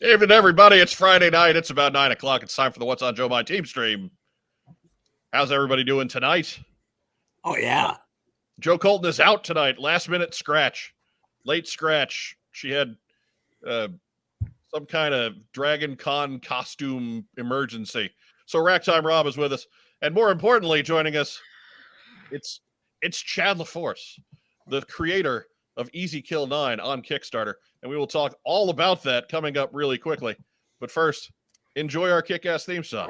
Evening, everybody. It's Friday night. It's about 9 o'clock. It's time for the What's on Joe My TeamStream. How's everybody doing tonight? Oh, yeah. Joe Colton is out tonight. Last minute scratch. Late scratch. She had some kind of Dragon Con costume emergency. So Racktime Rob is with us. And more importantly, joining us, it's Chad Laforce, the creator of Easy Kill 9 on Kickstarter. And we will talk all about that coming up really quickly. But first, enjoy our kick-ass theme song.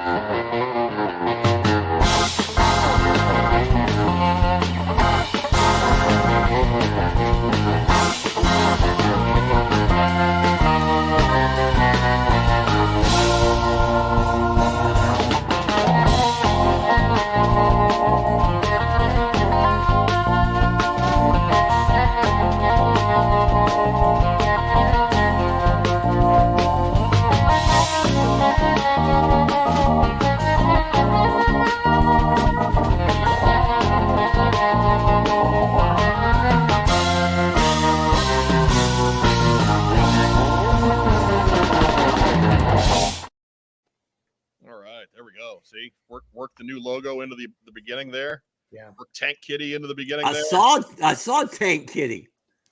There we go. See, work the new logo into the beginning there. Yeah. Work Tank Kitty into the beginning. I saw Tank Kitty.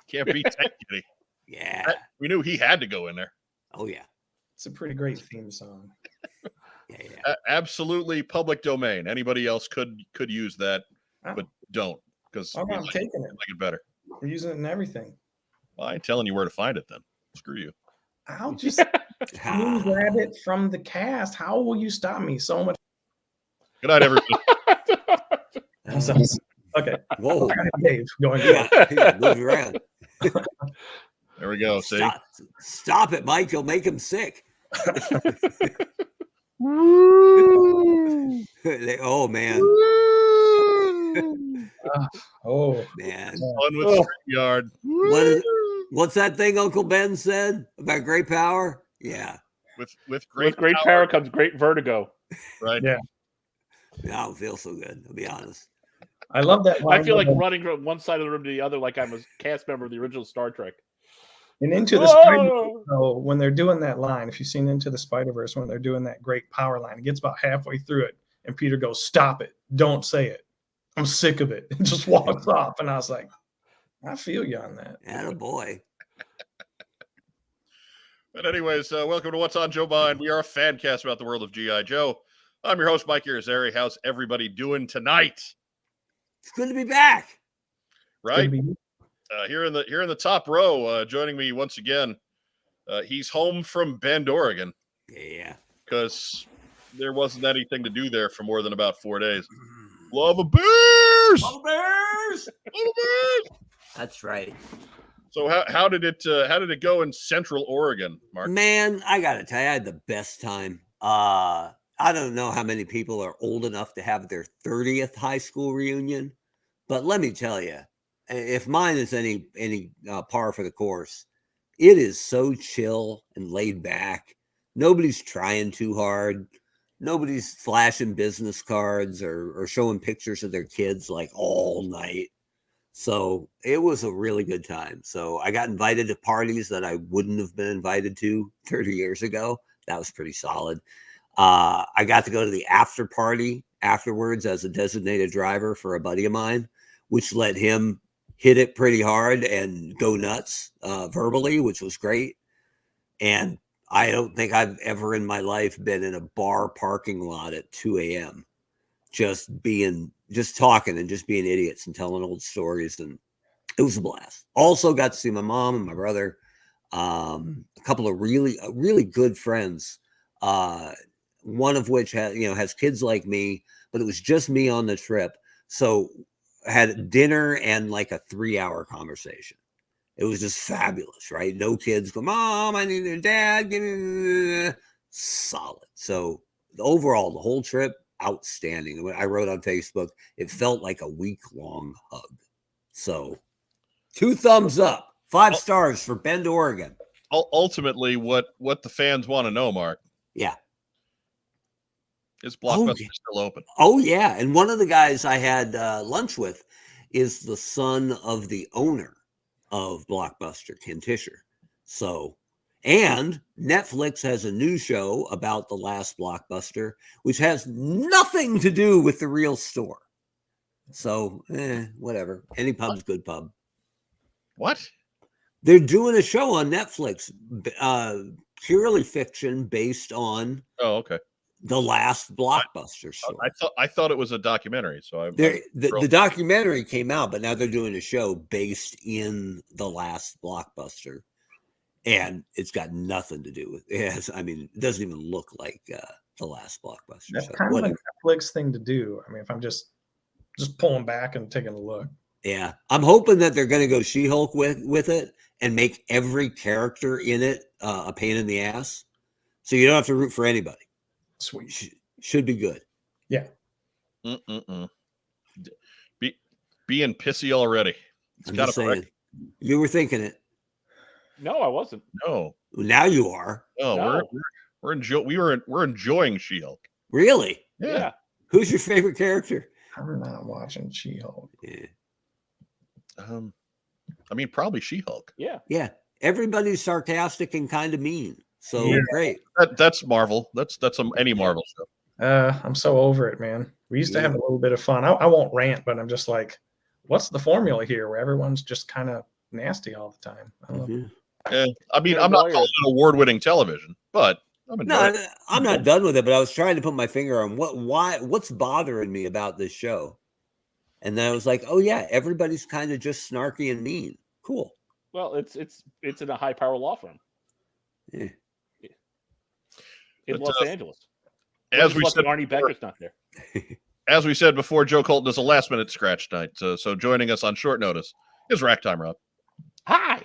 Can't beat Tank Kitty. Yeah. We knew he had to go in there. Oh yeah. It's a pretty great theme song. Yeah. Absolutely public domain. Anybody else could use that, but don't, because I'm taking it. Make it better. We're using it in everything. Well, I ain't telling you where to find it then. Screw you. I'll just grab it from the cast. How will you stop me so much? Good night, everybody. Okay. Whoa. Dave going. Yeah. Move around. There we go. See? Stop it, Mike. You'll make him sick. Oh, man. Oh, man. Fun with StreamYard. What's that thing Uncle Ben said about great power? Yeah. With great power comes great vertigo. Right. Yeah. I don't feel so good, to be honest. I love that line. I feel like running from one side of the room to the other like I'm a cast member of the original Star Trek. And Into the Spider-Verse, when they're doing that line, if you've seen Into the Spider-Verse, when they're doing that great power line, it gets about halfway through it, and Peter goes, "Stop it. Don't say it. I'm sick of it." And just walks off. And I was like, I feel you on that. Attaboy. But anyways, welcome to What's on Joe Mind. We are a fan cast about the world of G.I. Joe. I'm your host, Mike Irizarry. How's everybody doing tonight? It's good to be back. Right? Here in the top row, joining me once again, he's home from Bend, Oregon. Yeah. Because there wasn't anything to do there for more than about 4 days. Love a Bears! Love Bears! Love Bears! That's right. So how did it go in Central Oregon, Mark? Man, I gotta tell you, I had the best time. I don't know how many people are old enough to have their 30th high school reunion, but let me tell you, if mine is any par for the course, it is so chill and laid back. Nobody's trying too hard. Nobody's flashing business cards or showing pictures of their kids like all night. So it was a really good time. So I got invited to parties that I wouldn't have been invited to 30 years ago. That was pretty solid. I got to go to the after party afterwards as a designated driver for a buddy of mine, which let him hit it pretty hard and go nuts verbally, which was great. And I don't think I've ever in my life been in a bar parking lot at 2 a.m. just talking and just being idiots and telling old stories. And it was a blast. Also got to see my mom and my brother, a couple of really good friends. One of which has kids like me, but it was just me on the trip. So I had dinner and like a 3-hour conversation. It was just fabulous, right? No kids go, "Mom, I need your dad." Give me solid. So overall, the whole trip, outstanding. I wrote on Facebook, it felt like a week-long hug. So 2 thumbs up, 5 stars for Bend, Oregon. Ultimately, what the fans want to know, Mark. Yeah. Is Blockbuster still open? Oh, yeah. And one of the guys I had lunch with is the son of the owner of Blockbuster, Ken Tischer. So, And Netflix has a new show about the last Blockbuster, which has nothing to do with the real store. So, whatever. Any pub's good pub. What? They're doing a show on Netflix, purely fiction based on Oh, okay. the last Blockbuster store. I thought it was a documentary. So the documentary came out, but now they're doing a show based in the last Blockbuster, and it's got nothing to do with it. It doesn't even look like the last Blockbuster. That's So, kind of a Netflix thing to do. If I'm just pulling back and taking a look. Yeah, I'm hoping that they're going to go She-Hulk with it and make every character in it a pain in the ass, so you don't have to root for anybody. Sweet. Should be good. Yeah. Being pissy already. I'm just saying. You were thinking it. No, I wasn't. No. Now you are. Oh, No. we're enjoying She-Hulk. Really? Yeah. Who's your favorite character? I'm not watching She-Hulk. Yeah. Probably She-Hulk. Yeah. Yeah. Everybody's sarcastic and kind of mean. So great. That's Marvel. That's any Marvel show. I'm so over it, man. We used to have a little bit of fun. I won't rant, but I'm just like, what's the formula here where everyone's just kind of nasty all the time? I don't know. I'm not calling it award-winning television, but I'm not done with it, but I was trying to put my finger on what's bothering me about this show. And then I was like, oh yeah, everybody's kind of just snarky and mean. Cool. Well, it's in a high-power law firm. Yeah. In Los Angeles. As we said, Arnie Becker's not there. As we said before, Joe Colton is a last-minute scratch tonight. So joining us on short notice is Rack Time Rob. Hi.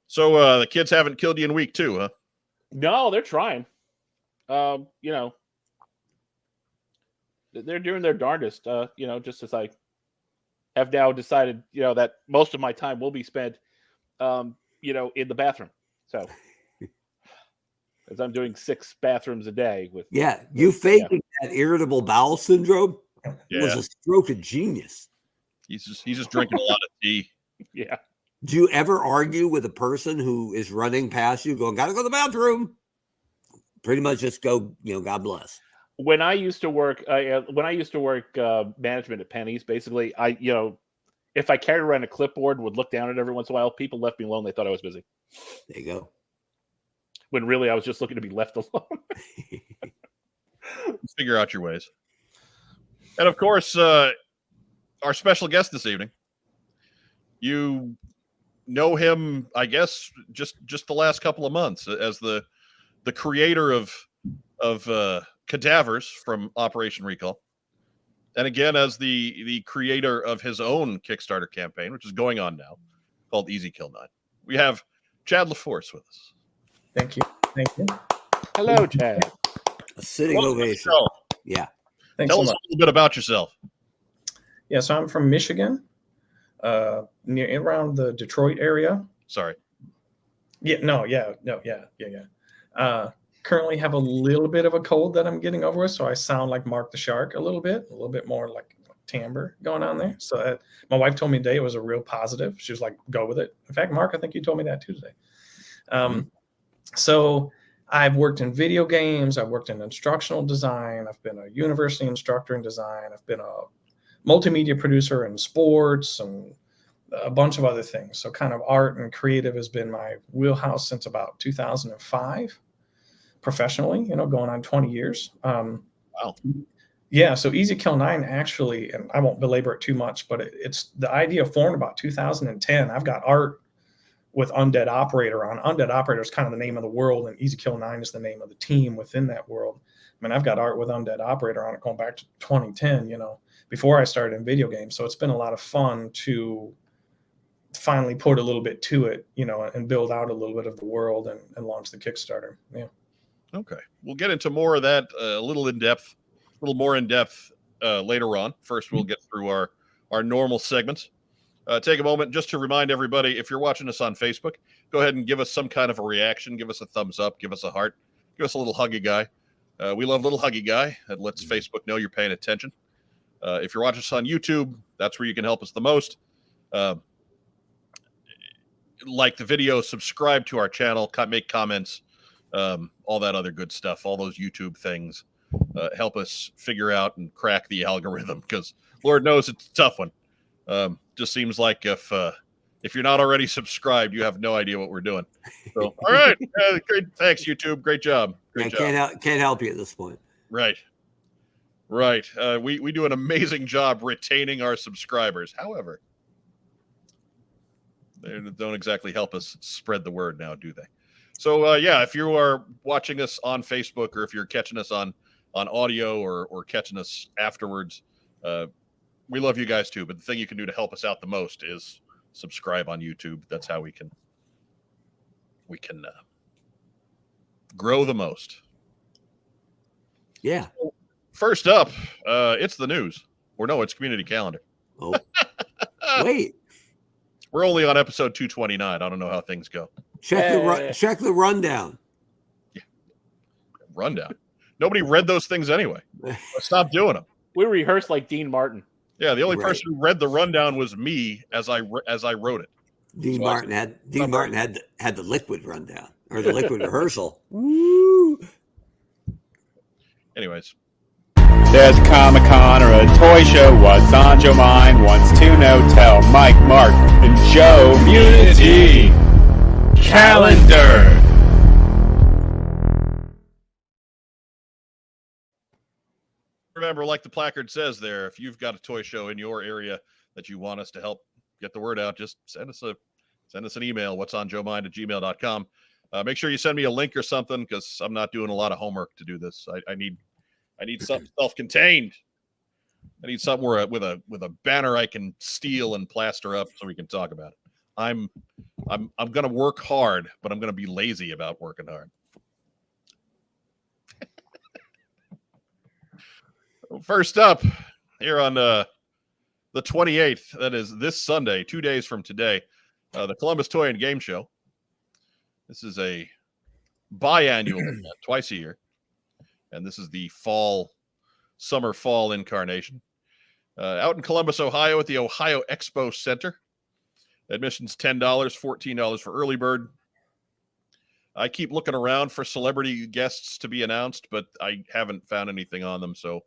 So the kids haven't killed you in week 2, huh? No, they're trying. They're doing their darndest. Just as I have now decided, that most of my time will be spent, in the bathroom. So, as I'm doing 6 bathrooms a day with. Yeah, you faking that irritable bowel syndrome was a stroke of genius. He's just drinking a lot of tea. Yeah. Do you ever argue with a person who is running past you, going, "Gotta go to the bathroom"? Pretty much just go, God bless. When I used to work, management at Penny's, basically, if I carried around a clipboard and would look down at it every once in a while, people left me alone. They thought I was busy. There you go. When really I was just looking to be left alone. Figure out your ways. And of course, our special guest this evening. You know him, I guess, just the last couple of months as the creator of Cadavers from Operation Recall, and again as the creator of his own Kickstarter campaign, which is going on now, called Easy Kill 9. We have Chad Laforce with us. Thank you. Hello, Chad. A sitting ovation. Yeah. Thanks Tell so us much. a little bit about yourself. Yeah, so I'm from Michigan, around the Detroit area. Sorry. Currently have a little bit of a cold that I'm getting over with, so I sound like Mark the Shark a little bit more like timbre going on there. So my wife told me today it was a real positive. She was like, go with it. In fact, Mark, I think you told me that too today. So I've worked in video games. I've worked in instructional design. I've been a university instructor in design. I've been a multimedia producer in sports and a bunch of other things. So kind of art and creative has been my wheelhouse since about 2005, professionally, going on 20 years. Wow. Yeah. So Easy Kill 9 actually, and I won't belabor it too much, but it's the idea formed about 2010. I've got art with Undead Operator on. Undead Operator is kind of the name of the world, and Easy Kill 9 is the name of the team within that world. I mean, I've got art with Undead Operator on it going back to 2010, before I started in video games. So it's been a lot of fun to finally put a little bit to it, and build out a little bit of the world and launch the Kickstarter. Yeah. Okay. We'll get into more of that a little more in depth later on. First, we'll get through our normal segments. Take a moment just to remind everybody, if you're watching us on Facebook, go ahead and give us some kind of a reaction. Give us a thumbs up. Give us a heart. Give us a little huggy guy. We love little huggy guy. That lets Facebook know you're paying attention. If you're watching us on YouTube, that's where you can help us the most. like the video, subscribe to our channel, make comments, all that other good stuff, all those YouTube things. Help us figure out and crack the algorithm, because Lord knows it's a tough one. Just seems like if you're not already subscribed, you have no idea what we're doing. So, all right, great, thanks YouTube, great job. Great job. Can't help you at this point. Right. We do an amazing job retaining our subscribers. However, they don't exactly help us spread the word now, do they? So yeah, if you are watching us on Facebook, or if you're catching us on audio, or catching us afterwards, we love you guys too. But the thing you can do to help us out the most is subscribe on YouTube. That's how we can grow the most. Yeah. First up, it's the news. Or no, it's community calendar. Oh, wait. We're only on episode 229. I don't know how things go. Check the rundown. Yeah. Rundown. Nobody read those things anyway. Stop doing them. We rehearsed like Dean Martin. Yeah, the only person who read the rundown was me as I wrote it. Dean Martin had the liquid rundown, or the liquid rehearsal. Woo! Anyways. There's a Comic-Con or a toy show. What's on Joe mind? Wants to know. Tell Mike, Mark, and Joe. Community Calendar. Remember, like the placard says there, if you've got a toy show in your area that you want us to help get the word out, just send us an email, whatsonjoemind@gmail.com. Make sure you send me a link or something, because I'm not doing a lot of homework to do this. I need something self-contained. I need something with a banner I can steal and plaster up so we can talk about it. I'm gonna work hard, but I'm gonna be lazy about working hard. First up, here on the 28th, that is this Sunday, 2 days from today, the Columbus Toy and Game Show. This is a biannual event, twice a year. And this is the summer-fall incarnation. Out in Columbus, Ohio, at the Ohio Expo Center. Admission's $10, $14 for early bird. I keep looking around for celebrity guests to be announced, but I haven't found anything on them. So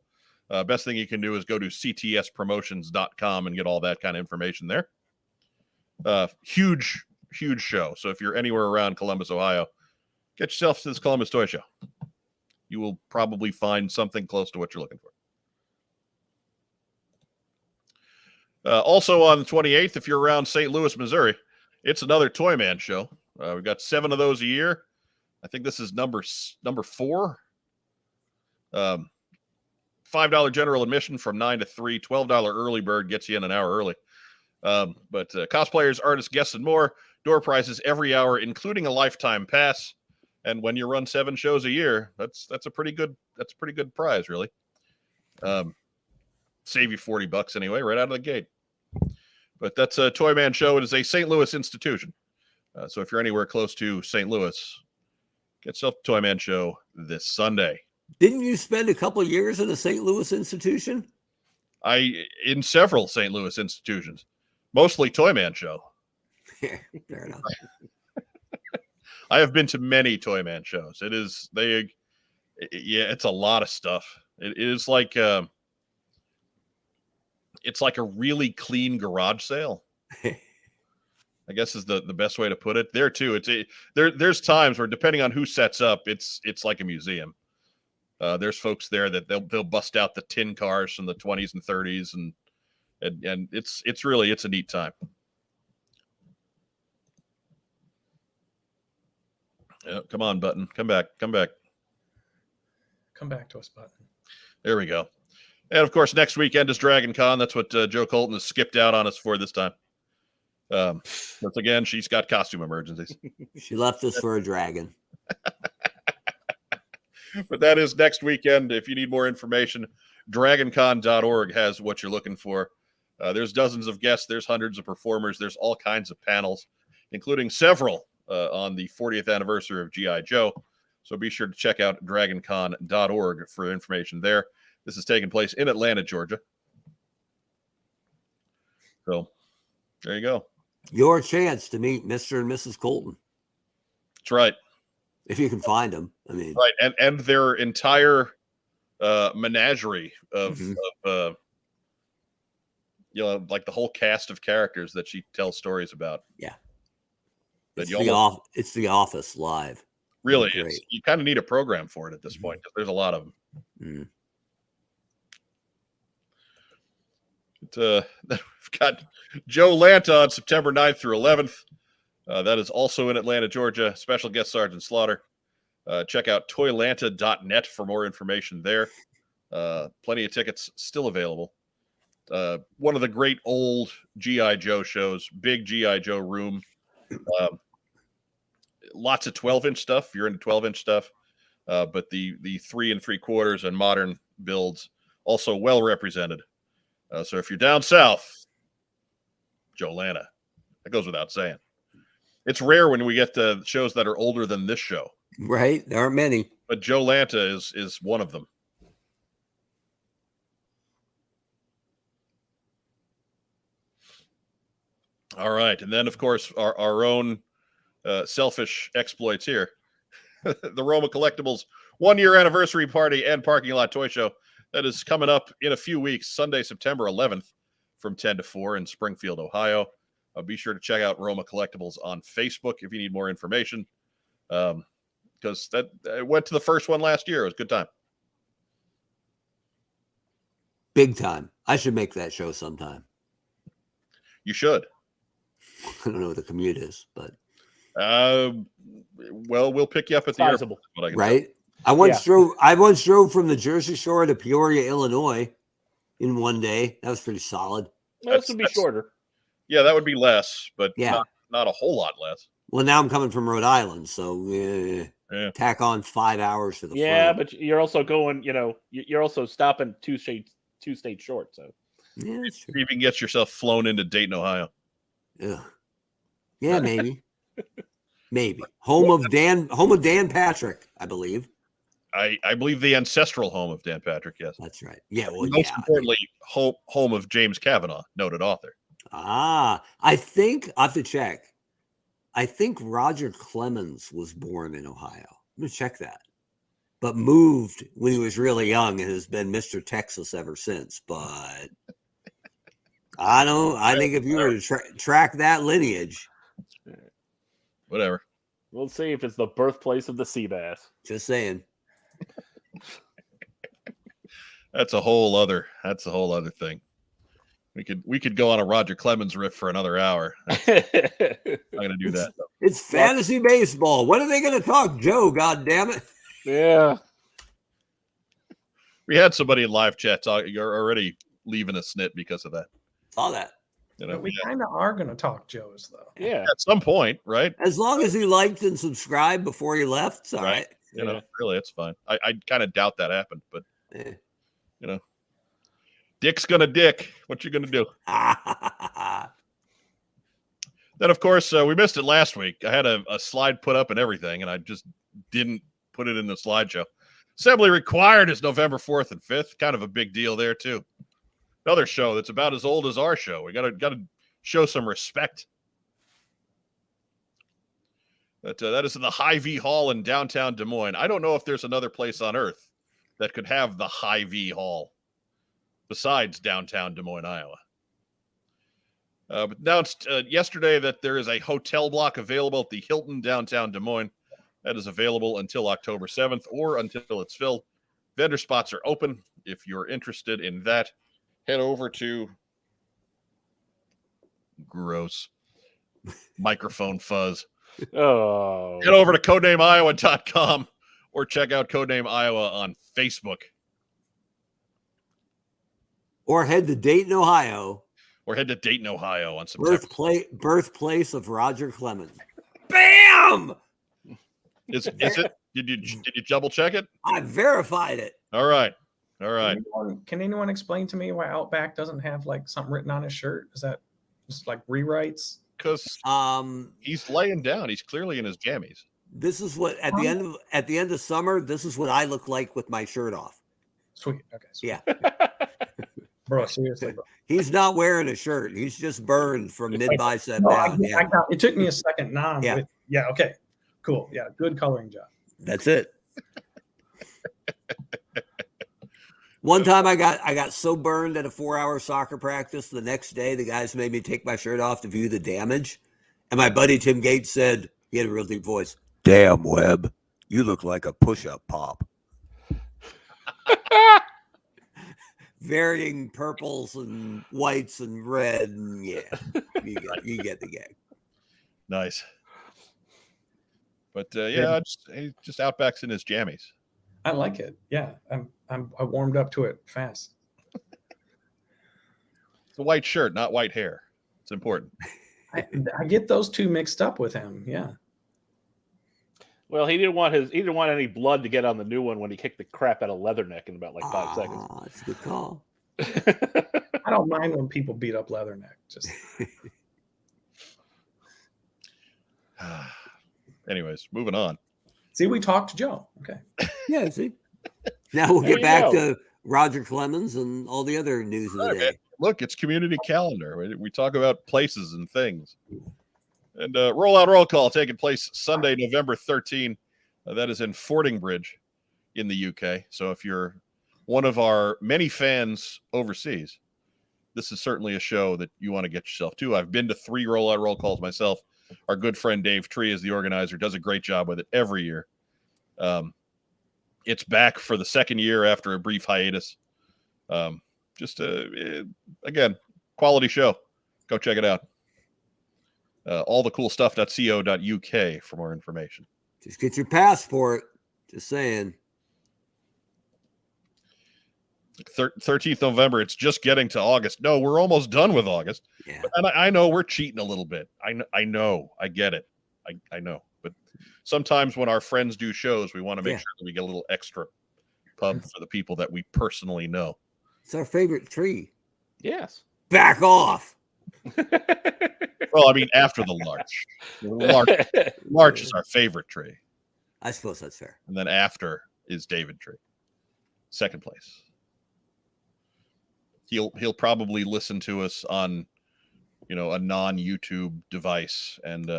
best thing you can do is go to ctspromotions.com and get all that kind of information there. Huge show. So if you're anywhere around Columbus, Ohio, get yourself to this Columbus Toy Show. You will probably find something close to what you're looking for. Also on the 28th, if you're around St. Louis, Missouri, it's another Toy Man show. We've got 7 of those a year. I think this is number 4. $5 general admission from 9 to 3. $12 early bird gets you in an hour early. But cosplayers, artists, guests, and more. Door prizes every hour, including a lifetime pass. And when you run 7 shows a year, that's a pretty good prize, really. Save you $40 anyway, right out of the gate. But that's a Toy Man show. It is a St. Louis institution. So if you're anywhere close to St. Louis, get yourself a Toy Man show this Sunday. Didn't you spend a couple of years in a St. Louis institution? In several St. Louis institutions, mostly Toy Man show. Yeah, fair enough. I have been to many Toy Man shows. It's a lot of stuff. It is like it's like a really clean garage sale. I guess is the best way to put it. There too, there's times where, depending on who sets up, it's like a museum. There's folks there that they'll bust out the tin cars from the 20s and 30s, and it's really a neat time. Yeah, come on, button. Come back. Come back to us, button. There we go. And of course, next weekend is Dragon Con. That's what Joe Colton has skipped out on us for this time. Once again, she's got costume emergencies. She left us for a dragon. But that is next weekend. If you need more information, dragoncon.org has what you're looking for. There's dozens of guests. There's hundreds of performers. There's all kinds of panels, including several on the 40th anniversary of G.I. Joe. So be sure to check out dragoncon.org for information there. This is taking place in Atlanta, Georgia. So there you go. Your chance to meet Mr. and Mrs. Colton, That's right. if you can find them. I mean, Right. And their entire menagerie of, Mhm. like the whole cast of characters that she tells stories about. Yeah. That it's you the, almost, it's the Office live. really, Great. you kind of need a program for it at this point, because there's a lot of them. Mm. We've got Joe Lanta on September 9th through 11th. That is also in Atlanta, Georgia. Special guest Sergeant Slaughter. Check out toylanta.net for more information there. Plenty of tickets still available. One of the great old G.I. Joe shows, big G.I. Joe room. Lots of 12-inch stuff. You're into 12-inch stuff. But the 3 3/4 and modern builds also well represented. So if you're down south, Joe Lanta. That goes without saying. It's rare when we get to shows that are older than this show. Right. There aren't many. But Joe Lanta is one of them. All right. And then, of course, our own selfish exploits here. The Roma Collectibles 1-year anniversary party and parking lot toy show. That is coming up in a few weeks, Sunday, September 11th from 10 to 4 in Springfield, Ohio. Be sure to check out Roma Collectibles on Facebook if you need more information. Because I went to the first one last year. It was a good time. Big time. I should make that show sometime. You should. I don't know what the commute is, but well, we'll pick you up at the Sizable. airport. right. I once drove from the Jersey Shore to Peoria, Illinois in one day. That was pretty solid. This would be shorter. Yeah, that would be less, but Yeah. not a whole lot less. Well, now I'm coming from Rhode Island, so tack on 5 hours for the flight. But you're also going, you're also stopping two states short. So Yeah, that's true. You even get yourself flown into Dayton, Ohio. Yeah, maybe. Maybe. Home of Dan Patrick, I believe. I believe the ancestral home of Dan Patrick, yes. That's right. Yeah, well, Most importantly, home of James Kavanaugh, noted author. I think I have to check. I think Roger Clemens was born in Ohio. I'm gonna check that. But moved when he was really young and has been Mr. Texas ever since. But I think if you were to track that lineage, Whatever. we'll see if it's the birthplace of the sea bass. just saying. That's a whole other thing. We could go on a Roger Clemens riff for another hour. I'm gonna do that though. It's fantasy baseball. When are they going to talk Joe? God damn it! Yeah. We had somebody in live chat talk. You're already leaving a snit because of that. Saw that. But we kind of are going to talk Joe's, though. Yeah. At some point, right? As long as he liked and subscribed before he left, it's all right. Really, it's fine. I kind of doubt that happened, but Eh. Dick's gonna dick. What you gonna do? Then, of course, we missed it last week. I had a slide put up and everything, and I just didn't put it in the slideshow. Assembly required is November 4th and 5th. Kind of a big deal there too. Another show that's about as old as our show. We gotta show some respect. But that is in the Hy-Vee Hall in downtown Des Moines. I don't know if there's another place on earth that could have the Hy-Vee Hall besides downtown Des Moines, Iowa. But announced yesterday that there is a hotel block available at the Hilton downtown Des Moines. That is available until October 7th or until it's filled. Vendor spots are open. If you're interested in that, head over to gross microphone fuzz. Oh. Head over to codenameiowa.com or check out Codename Iowa on Facebook. Or head to Dayton, Ohio. Or head to Dayton, Ohio on September. Birthplace of Roger Clemens. Bam! Is it? Did you double check it? I verified it. All right. Can anyone explain to me why Outback doesn't have like something written on his shirt? Is that just like rewrites? Because he's laying down. He's clearly in his jammies. This is what at the end of summer. This is what I look like with my shirt off. Sweet. Okay. Sweet. Yeah. bro. Seriously, bro. He's not wearing a shirt. He's just burned from mid bicep No, down. I got. It took me a second. Nah, Yeah. Okay. Cool. Yeah. Good coloring job. That's it. One time I got so burned at a 4-hour soccer practice, the next day the guys made me take my shirt off to view the damage. And my buddy Tim Gates said, he had a real deep voice, "Damn, Webb, you look like a push-up pop." Varying purples and whites and red. And yeah, you get the gag. Nice. But yeah, he just outbacks in his jammies. I like it. Yeah, I warmed up to it fast. It's a white shirt, not white hair. It's important. I get those two mixed up with him. Yeah. Well, he didn't want any blood to get on the new one when he kicked the crap out of Leatherneck in about like 5 seconds. That's a good call. I don't mind when people beat up Leatherneck. Just anyways, moving on. see, we talked to Joe. Okay. Yeah, see. Now we'll get back to Roger Clemens and all the other news of the day. Man. Look, it's community calendar. We talk about places and things. And rollout roll call taking place Sunday, November 13. That is in Fordingbridge in the UK. So if you're one of our many fans overseas, this is certainly a show that you want to get yourself to. I've been to 3 rollout roll calls myself. Our good friend Dave Tree is the organizer, does a great job with it every year. It's back for the second year after a brief hiatus. Again, quality show. Go check it out. All the cool stuff.co.uk for more information. Just get your passport. Just saying. 13th November. It's just getting to August. No, we're almost done with August. Yeah. And I know we're cheating a little bit. I know. I get it. I know. But sometimes when our friends do shows, we want to make sure that we get a little extra pub for the people that we personally know. It's our favorite tree. Yes. Back off. Well, I mean, after the larch. Larch is our favorite tree. I suppose that's fair. And then after is David Tree. Second place. He'll probably listen to us on, a non-YouTube device and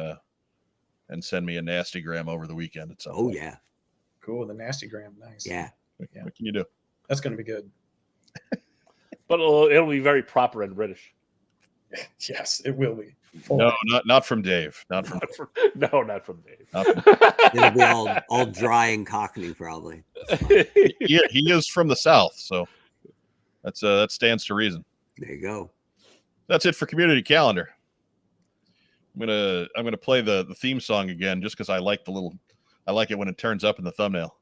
send me a nastygram over the weekend at some point. Yeah. Cool. The nastygram. Nice. Yeah. What can you do? That's going to be good. But it'll be very proper and British. Yes, it will be. No, not from Dave. Not from Dave. It'll be all dry and cockney, probably. Yeah, he is from the South, so that stands to reason. There you go. That's it for community calendar. I'm gonna play the theme song again just because I like it when it turns up in the thumbnail.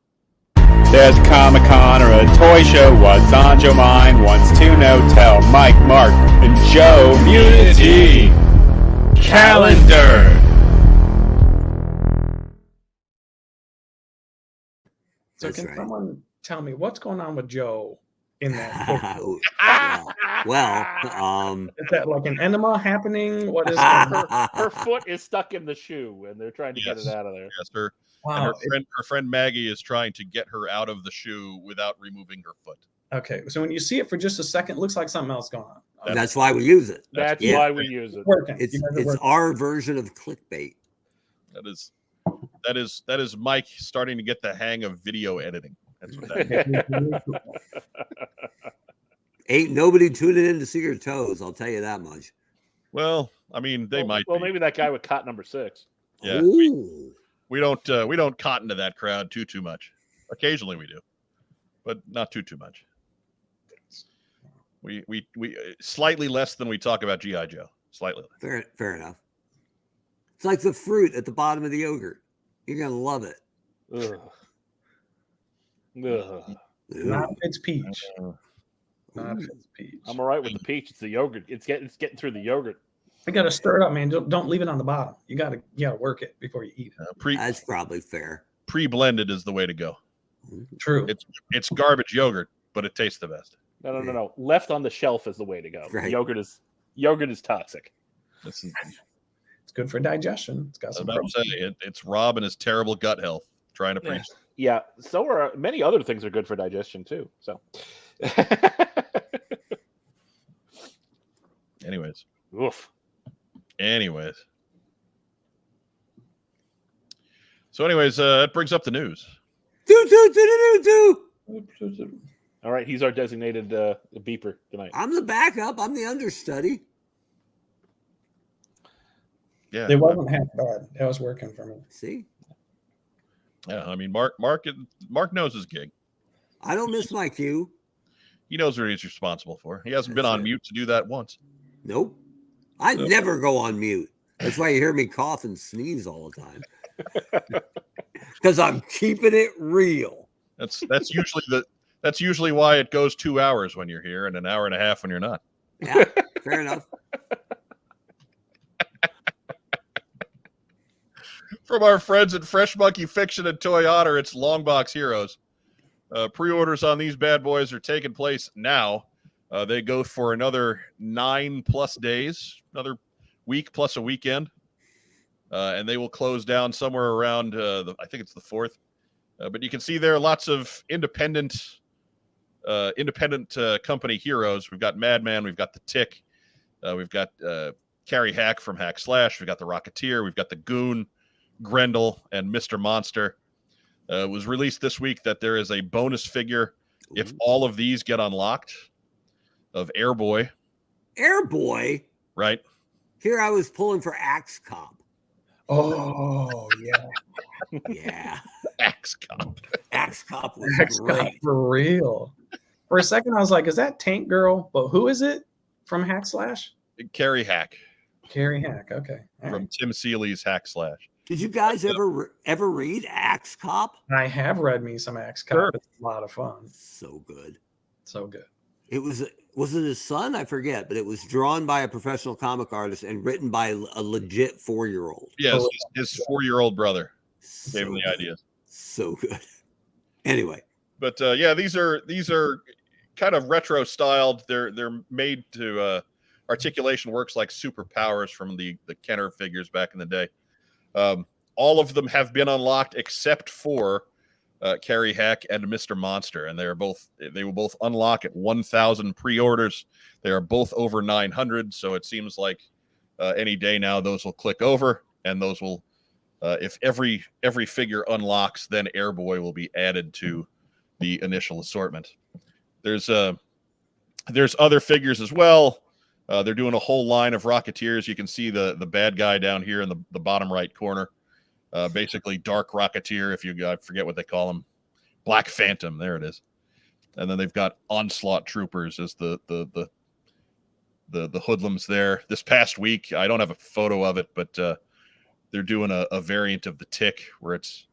There's a Comic-Con or a toy show. What's on Joe mind? Wants to know? Tell Mike, Mark, and Joe. Community calendar. So That's can right. someone tell me what's going on with Joe in that? Well, is that like an enema happening? What is Her foot is stuck in the shoe, and they're trying to get it out of there. Yes, her friend Maggie is trying to get her out of the shoe without removing her foot. Okay, so when you see it for just a second, it looks like something else going on. that's why we use it. That's why we use it. Working. It's You guys are it's working. our version of clickbait. That is Mike starting to get the hang of video editing. That's what that is. Ain't nobody tuning in to see your toes. I'll tell you that much. Well, I mean, they might. Well, be. maybe that guy with cot number 6. Yeah, Ooh. we don't cotton to that crowd too much. Occasionally we do, but not too much. We slightly less than we talk about G.I. Joe. Slightly less. Fair enough. It's like the fruit at the bottom of the yogurt. You're gonna love it. Ugh. Ooh. Not if it's peach. Not if it's peach. I'm all right with the peach. It's the yogurt. It's getting through the yogurt. I gotta stir it up, man. Don't leave it on the bottom. You gotta work it before you eat it. That's probably fair. Pre-blended is the way to go. True. It's garbage yogurt, but it tastes the best. No. Left on the shelf is the way to go. Right. Yogurt is toxic. This is, It's good for digestion. It's got I was some about to say it's Rob and his terrible gut health trying to preach. Yeah. So are many other things are good for digestion too. So Anyways. Oof. Anyways. So anyways, that brings up the news. All right, he's our designated beeper tonight. I'm the backup. I'm the understudy. Yeah. It wasn't half bad. It was working for me. See? Yeah, I mean, Mark knows his gig. I don't miss my cue. He knows what he's responsible for. He hasn't been That's on it. mute to do that once. Nope. I never go on mute. That's why you hear me cough and sneeze all the time. Because I'm keeping it real. That's usually why it goes 2 hours when you're here and an hour and a half when you're not. Yeah, fair enough. From our friends at Fresh Monkey Fiction and Toy Otter, it's Longbox Heroes. Pre-orders on these bad boys are taking place now. They go for another 9+ days, another week plus a weekend. And they will close down somewhere around, I think it's the 4th. But you can see there are lots of independent company heroes. We've got Madman, we've got the Tick, we've got Carrie Hack from Hack Slash, we've got the Rocketeer, we've got the Goon, Grendel, and Mr. Monster. It was released this week that there is a bonus figure if all of these get unlocked of Airboy. Airboy? Right. Here I was pulling for Axe Cop. Oh, yeah. Yeah. Axe Cop. Axe Cop was Axe Cop great. for real. For a second, I was like, is that Tank Girl? But who is it from Hack Slash? Carrie Hack. Carrie Hack. Okay. All From right. Tim Seeley's Hack Slash. Did you guys ever read Axe Cop? I have read me some Axe Cop. Sure. It's a lot of fun. So good. So good. It was it his son? I forget, but it was drawn by a professional comic artist and written by a legit 4-year-old. Yes, his 4-year-old brother So gave him the good. ideas. So good. Anyway, But yeah, these are kind of retro styled. They're made to articulation works like superpowers from the Kenner figures back in the day. All of them have been unlocked except for Carrie Hack and Mr. Monster, and they will both unlock at 1,000 pre-orders. They are both over 900, so it seems like any day now those will click over, and those will, if every figure unlocks, then Airboy will be added to the initial assortment. There's other figures as well. They're doing a whole line of Rocketeers. You can see the bad guy down here in the bottom right corner. Basically Dark Rocketeer, I forget what they call him. Black Phantom, there it is. And then they've got Onslaught Troopers as the hoodlums there. This past week, I don't have a photo of it, but they're doing a variant of the Tick where it's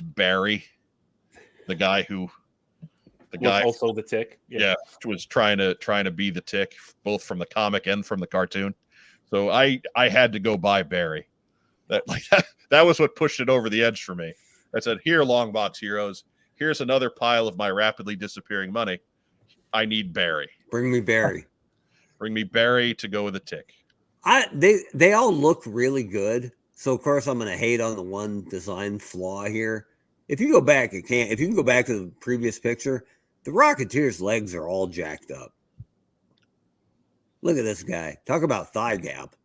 Barry, the guy Also the Tick. Yeah, was trying to be the Tick, both from the comic and from the cartoon. So I had to go buy Barry. That was what pushed it over the edge for me. I said, "Here, Longbox Heroes. Here's another pile of my rapidly disappearing money. I need Barry. bring me Barry. Bring me Barry to go with the Tick." They all look really good. So of course I'm going to hate on the one design flaw here. If you can go back to the previous picture, the Rocketeer's legs are all jacked up. Look at this guy. Talk about thigh gap.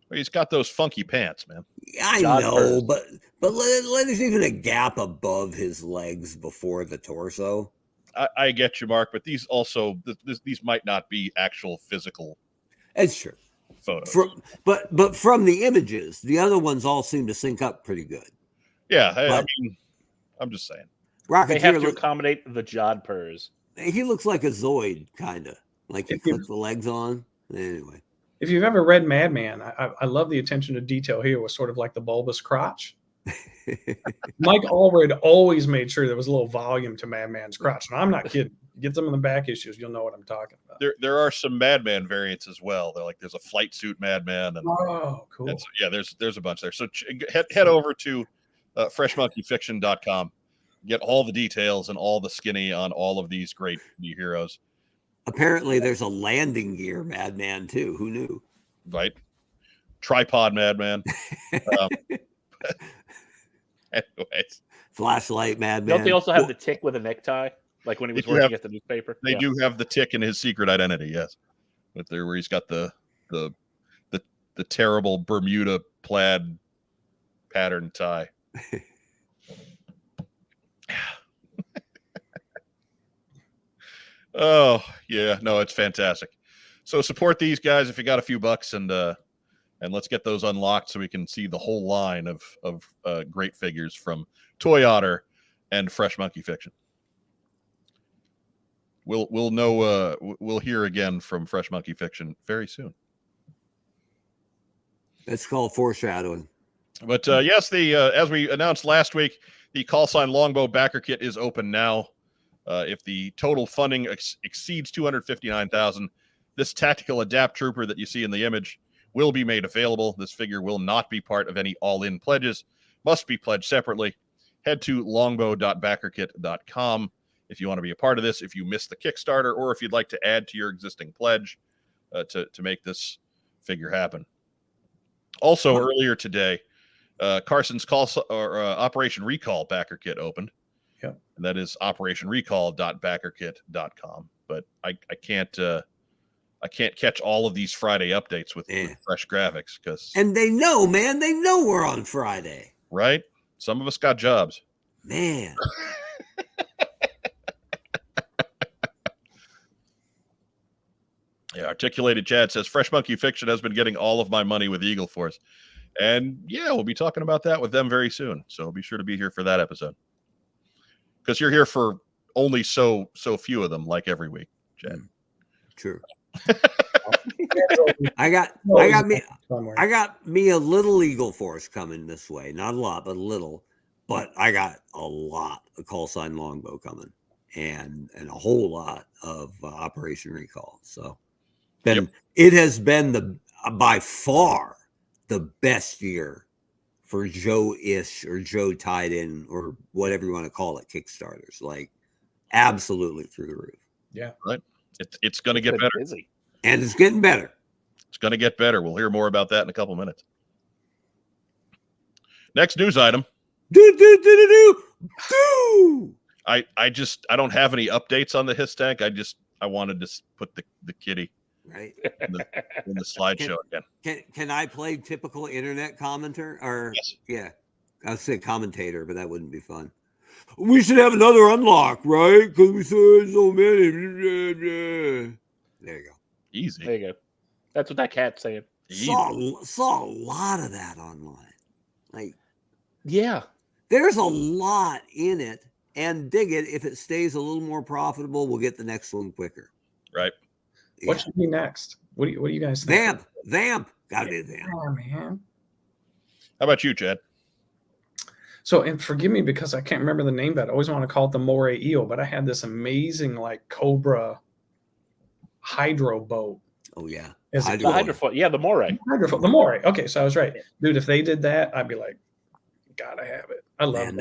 Well, he's got those funky pants, man. I John know, Hurt. but there's even a gap above his legs before the torso. I get you, Mark, but these also these might not be actual physical It's true. photos. But from the images, the other ones all seem to sync up pretty good. Yeah, I But- mean, I'm just saying. They have Rocketeer, to accommodate the Jodhpurs. he looks like a Zoid, kind of. Like he If you- puts the legs on. Anyway. If you've ever read Madman, I love the attention to detail here with sort of like the bulbous crotch. Mike Allred always made sure there was a little volume to Madman's crotch. And I'm not kidding. Get some of the back issues, you'll know what I'm talking about. There are some Madman variants as well. They're like there's a flight suit Madman, and, Oh, cool. and so, yeah, there's a bunch there. So head over to freshmonkeyfiction.com. Get all the details and all the skinny on all of these great new heroes. Apparently, there's a landing gear Madman too. Who knew? Right? Tripod Madman. Anyways, Flashlight Madman. Don't they also have the Tick with a necktie? Like when he was They do working have- at the newspaper? they Yeah. do have the Tick and his secret identity. Yes. with there where he's got the terrible Bermuda plaid pattern tie. Oh yeah, no, it's fantastic. So support these guys if you got a few bucks, and let's get those unlocked so we can see the whole line of great figures from Toy Otter and Fresh Monkey Fiction. We'll know we'll hear again from Fresh Monkey Fiction very soon. That's called foreshadowing. But yes, as we announced last week, the Callsign Longbow backer kit is open now. If the total funding exceeds $259,000, this tactical adapt trooper that you see in the image will be made available. This figure will not be part of any all-in pledges. Must be pledged separately. Head to longbow.backerkit.com if you want to be a part of this, if you missed the Kickstarter, or if you'd like to add to your existing pledge to make this figure happen. Also, earlier today, Carson's Operation Recall backer kit opened. Yep. And that is operationrecall.backerkit.com. But I can't catch all of these Friday updates with fresh graphics because. And they know, man. They know we're on Friday. Right? Some of us got jobs. Man. Yeah, Articulated Chad says Fresh Monkey Fiction has been getting all of my money with Eagle Force. And yeah, we'll be talking about that with them very soon. So be sure to be here for that episode. Because you're here for only so few of them, like every week, Chad. True. I got me a little Eagle Force coming this way. Not a lot, but a little. But I got a lot of Callsign Longbow coming, and a whole lot of Operation Recall. So it has been by far the best year for Joe-ish or Joe tied in or whatever you want to call it, Kickstarters. Like absolutely through the roof. Yeah. Right. It's going to get better. Busy. And it's getting better. It's going to get better. We'll hear more about that in a couple minutes. Next news item. I don't have any updates on the Hiss tank. I wanted to put the kitty right in the slideshow again. Can I play typical internet commenter or yes. Yeah, I'd say commentator, but that wouldn't be fun. We should have another unlock, right? Because we saw so many. There you go. Easy. There you go. That's what that cat's saying. Saw a lot of that online. Like, yeah, there's a lot in it, and dig it. If it stays a little more profitable, we'll get the next one quicker. Right. Yeah. What should be next? What do you guys think? Vamp. Gotta be Vamp. Oh, man. How about you, Chad? So, and forgive me because I can't remember the name of it. I always want to call it the Moray Eel, but I had this amazing like Cobra hydro boat. Oh yeah, the hydrofoil. Yeah, the Moray. The Moray. Okay, so I was right, dude. If they did that, I'd be like, gotta have it. I love it.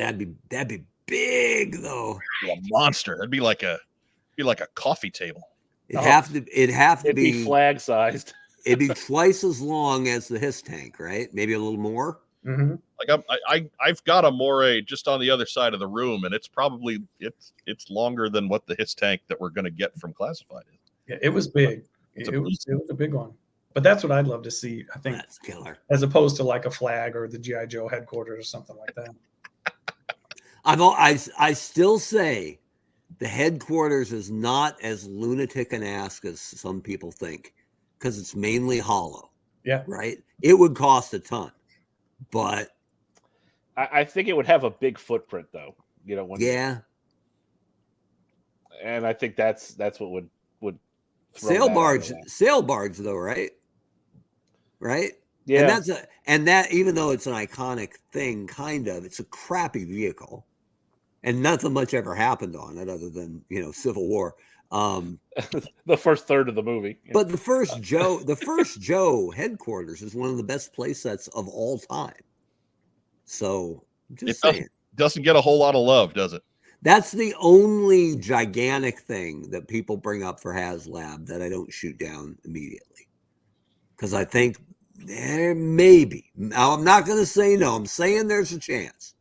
That'd be big though. A monster. It'd be like a coffee table. It'd have to be flag sized. It'd be twice as long as the Hiss tank, right? Maybe a little more. Mm-hmm. Like I've got a Moray just on the other side of the room, and it's probably it's longer than what the Hiss tank that we're going to get from Classified is. Yeah, it was big. It was a big one. But that's what I'd love to see. I think that's killer, as opposed to like a flag or the GI Joe headquarters or something like that. I still say the headquarters is not as lunatic an ask as some people think because it's mainly hollow. Yeah, right. It would cost a ton. But I think it would have a big footprint, though. You know, and I think that's what would sail barge, though, right? Right. Yeah, and that even though it's an iconic thing, kind of, it's a crappy vehicle, and nothing much ever happened on it other than Civil War. The first third of the movie. But the first Joe headquarters is one of the best play sets of all time. So just saying. Doesn't get a whole lot of love, does it? That's the only gigantic thing that people bring up for HasLab that I don't shoot down immediately. Because I think there may be. Now, I'm not going to say no. I'm saying there's a chance.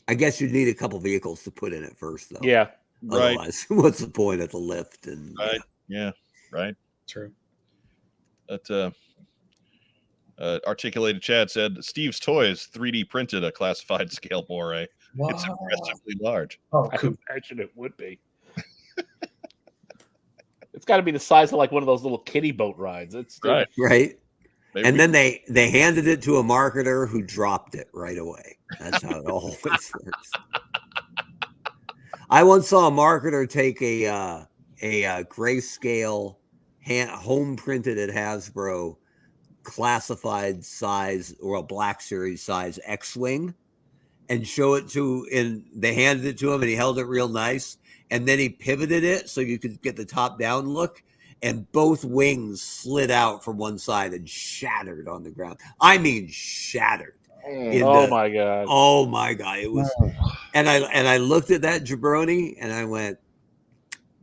I guess you'd need a couple vehicles to put in it first, though. Yeah. Right. Otherwise, what's the point of the lift? And Right. Yeah. Right. True. That Articulated Chad said Steve's Toys 3D printed a classified scale moray. It's Wow. impressively large. Oh, I cool. imagine it would be. It's got to be the size of like one of those little kiddie boat rides. It's Right. right. Maybe And we- then they handed it to a marketer who dropped it right away. That's how it always works. I once saw a marketer take a grayscale home printed at Hasbro classified size or a Black Series size X-wing and show it to, and they handed it to him and he held it real nice. And then he pivoted it so you could get the top down look, and both wings slid out from one side and shattered on the ground. I mean, shattered. Oh my god! Oh my god! It was, and I looked at that jabroni and I went,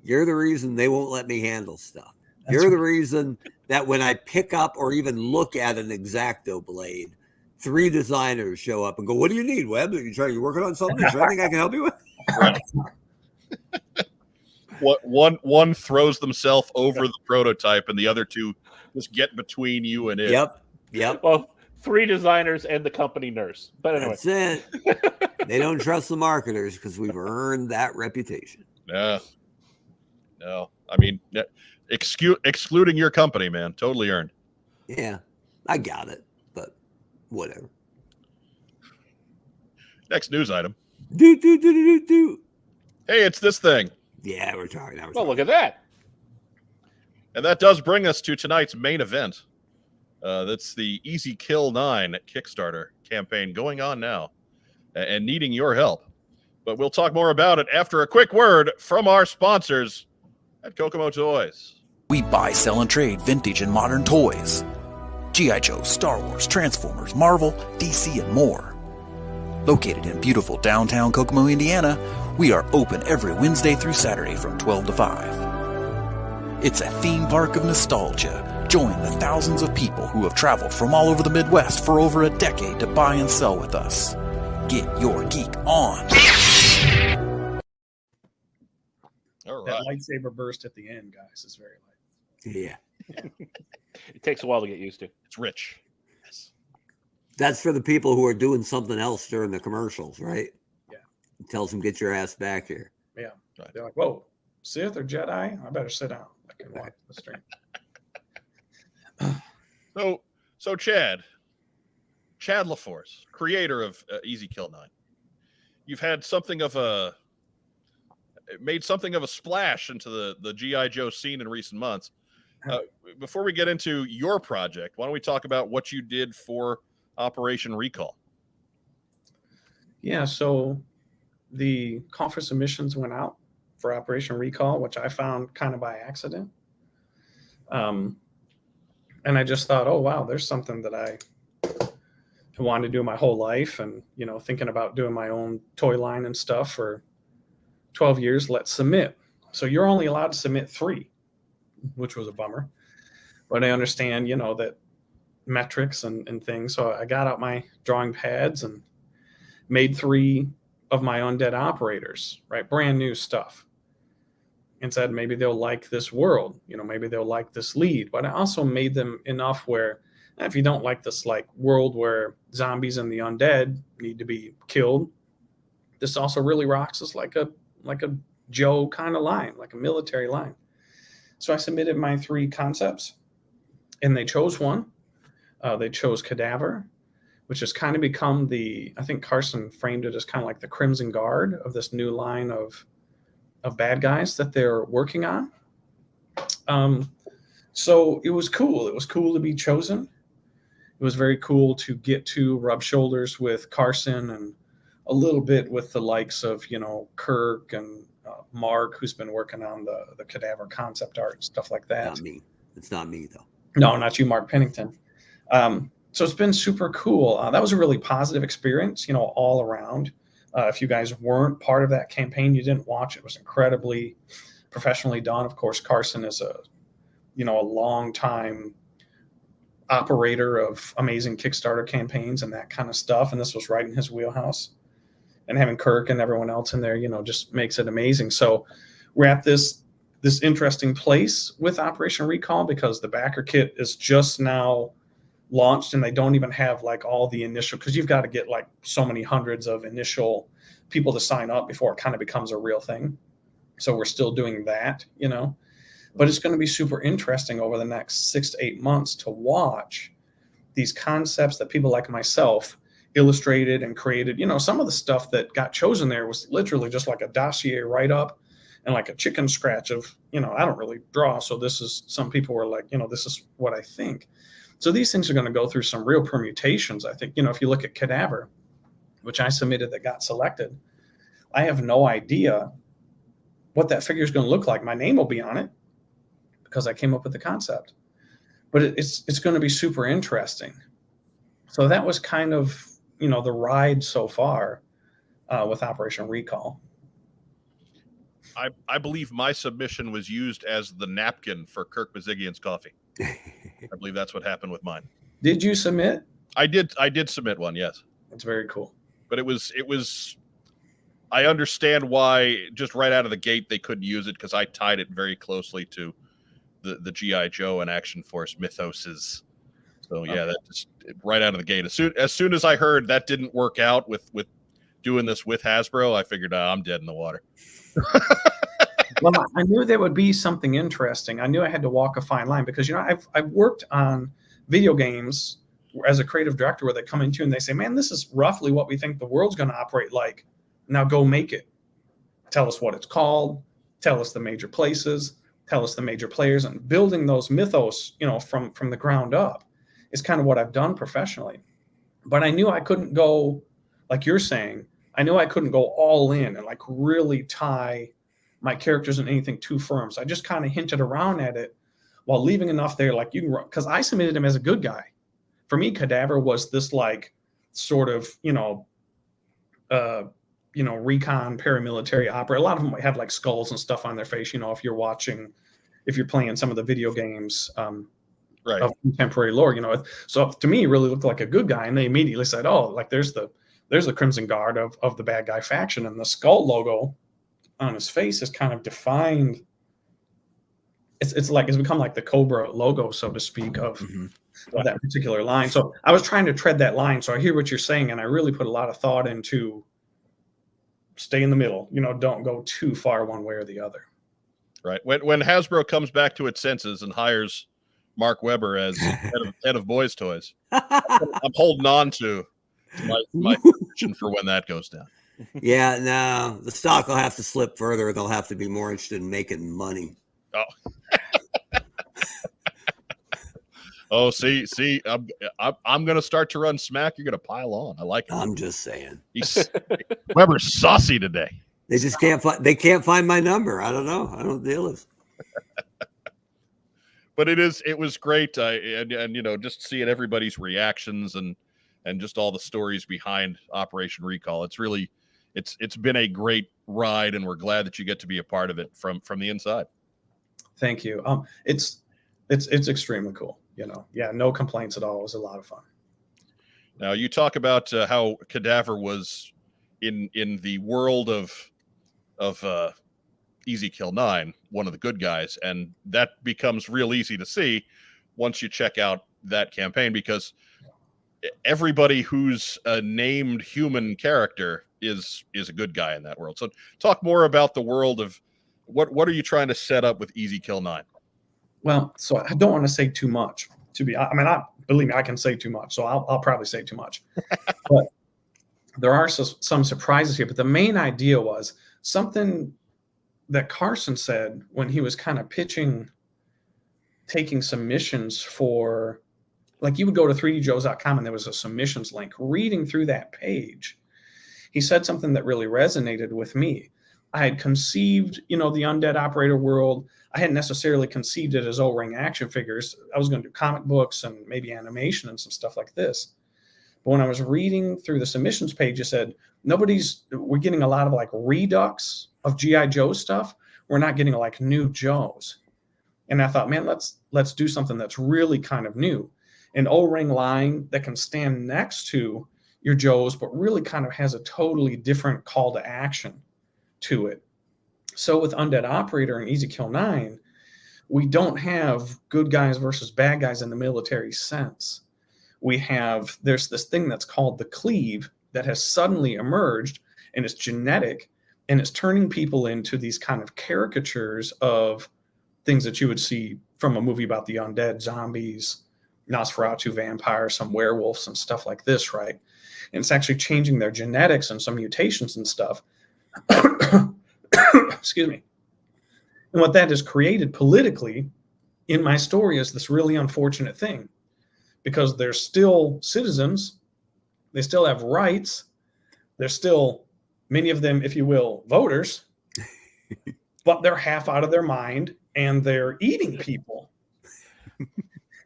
"You're the reason they won't let me handle stuff. You're the reason that when I pick up or even look at an X-Acto blade, 3 designers show up and go, 'What do you need, Webb? You working on something? Is there anything I can help you with?'" One throws themselves over the prototype, and the other two just get between you and it. Yep. Well, 3 designers and the company nurse. But anyway, That's it. They don't trust the marketers because we've earned that reputation. No. I mean, excluding your company, man, totally earned. Yeah, I got it, but whatever. Next news item. Do. Hey, it's this thing. Yeah, we're talking. well, look at that. And that does bring us to tonight's main event. That's the Easy Kill 9 Kickstarter campaign going on now and needing your help. But we'll talk more about it after a quick word from our sponsors at Kokomo Toys. We buy, sell, and trade vintage and modern toys. G.I. Joe, Star Wars, Transformers, Marvel, DC, and more. Located in beautiful downtown Kokomo, Indiana, we are open every Wednesday through Saturday from 12 to 5. It's a theme park of nostalgia. Join the thousands of people who have traveled from all over the Midwest for over a decade to buy and sell with us. Get your geek on. All right. That lightsaber burst at the end, guys, is very light. Yeah. It takes a while to get used to. It's rich. Yes. That's for the people who are doing something else during the commercials, right? Yeah. It tells them, get your ass back here. Yeah. Right. They're like, whoa, Sith or Jedi? I better sit down. I can watch the stream. So Chad Laforce, creator of Easy Kill 9, you've had made something of a splash into the G.I. Joe scene in recent months. Before we get into your project, why don't we talk about what you did for Operation Recall? Yeah, so the call for submissions went out for Operation Recall, which I found kind of by accident. And I just thought, oh, wow, there's something that I wanted to do my whole life. And, thinking about doing my own toy line and stuff for 12 years, let's submit. So you're only allowed to submit 3, which was a bummer. But I understand, that metrics and things. So I got out my drawing pads and made 3 of my undead operators, right? Brand new stuff. And said, maybe they'll like this world, maybe they'll like this lead. But I also made them enough where if you don't like this world where zombies and the undead need to be killed, this also really rocks as like a Joe kind of line, like a military line. So I submitted my 3 concepts and they chose one. They chose Cadaver, which has kind of become I think Carson framed it as kind of like the Crimson Guard of this new line of bad guys that they're working on. So it was cool. It was cool to be chosen. It was very cool to get to rub shoulders with Carson and a little bit with the likes of, Kirk and Mark, who's been working on the Cadaver concept art and stuff like that. Not me. It's not me, though. No, not you, Mark Pennington. So it's been super cool. That was a really positive experience, all around. If you guys weren't part of that campaign, you didn't watch, it was incredibly professionally done. Of course, Carson is a long time operator of amazing Kickstarter campaigns and that kind of stuff. And this was right in his wheelhouse. and having Kirk and everyone else in there, just makes it amazing. So we're at this interesting place with Operation Recall because the BackerKit is just now launched, and they don't even have like all the initial, because you've got to get like so many hundreds of initial people to sign up before it kind of becomes a real thing. So we're still doing that, but it's going to be super interesting over the next 6 to 8 months to watch these concepts that people like myself illustrated and created. Some of the stuff that got chosen there was literally just like a dossier write-up and like a chicken scratch of, I don't really draw. So this is, some people were like, this is what I think. So these things are going to go through some real permutations. I think, if you look at Cadaver, which I submitted that got selected, I have no idea what that figure is going to look like. My name will be on it because I came up with the concept, but it's going to be super interesting. So that was kind of, the ride so far with Operation Recall. I believe my submission was used as the napkin for Kirk Bazigian's coffee. I believe that's what happened with mine. Did you submit? I did submit one, yes. That's very cool. But it was I understand why just right out of the gate they couldn't use it, because I tied it very closely to the G.I. Joe and Action Force mythoses. So yeah, that just right out of the gate. As soon as I heard that didn't work out with doing this with Hasbro, I figured I'm dead in the water. Well, I knew there would be something interesting. I knew I had to walk a fine line because, I've worked on video games as a creative director where they come into and they say, man, this is roughly what we think the world's going to operate like. Now go make it. Tell us what it's called. Tell us the major places. Tell us the major players. And building those mythos, from the ground up is kind of what I've done professionally. But I knew I couldn't go, like you're saying, I knew I couldn't go all in and like really tie my characters in anything too firm. So I just kind of hinted around at it while leaving enough there, like you can run, because I submitted him as a good guy. For me, Cadaver was this like sort of, recon paramilitary opera. A lot of them have like skulls and stuff on their face. If you're playing some of the video games right. of contemporary lore, So to me, he really looked like a good guy. And they immediately said, oh, like there's the Crimson Guard of the bad guy faction, and the skull logo on his face is kind of defined. It's become like the Cobra logo, so to speak, of that particular line. So I was trying to tread that line. So I hear what you're saying, and I really put a lot of thought into stay in the middle. Don't go too far one way or the other. Right. When Hasbro comes back to its senses and hires Mark Webber as head of Boys Toys, I'm holding on to my prediction for when that goes down. Yeah, no, the stock will have to slip further. They'll have to be more interested in making money. Oh. Oh, see, I'm going to start to run smack. You're going to pile on. I like it. I'm just saying. Weber's saucy today. They just can't find my number. I don't know. I don't know what the deal is. But it was great. And just seeing everybody's reactions and just all the stories behind Operation Recall. It's been a great ride, and we're glad that you get to be a part of it from the inside. Thank you. It's extremely cool. Yeah, no complaints at all. It was a lot of fun. Now you talk about how Cadaver was in the world of Easy Kill 9, one of the good guys, and that becomes real easy to see once you check out that campaign, because everybody who's a named human character is a good guy in that world. So talk more about the world of what are you trying to set up with Easy Kill 9? Well, so I don't want to say too much. Believe me, I can say too much, so I'll probably say too much. But there are some surprises here. But the main idea was something that Carson said when he was kind of pitching, taking submissions for, like you would go to 3djoes.com and there was a submissions link. Reading through that page, he said something that really resonated with me. I had conceived, the undead operator world. I hadn't necessarily conceived it as O-ring action figures. I was going to do comic books and maybe animation and some stuff like this. But when I was reading through the submissions page, it said, we're getting a lot of like redux of G.I. Joe stuff. We're not getting like new Joes. And I thought, man, let's do something that's really kind of new. An O-ring line that can stand next to, your Joes, but really kind of has a totally different call to action to it. So with Undead Operator and Easy Kill 9, we don't have good guys versus bad guys in the military sense. There's this thing that's called the cleave that has suddenly emerged, and it's genetic, and it's turning people into these kind of caricatures of things that you would see from a movie about the undead, zombies, Nosferatu vampires, some werewolves and stuff like this, right? And it's actually changing their genetics and some mutations and stuff. Excuse me. And what that has created politically in my story is this really unfortunate thing, because they're still citizens, they still have rights, they're still, many of them, if you will, voters, but they're half out of their mind and they're eating people.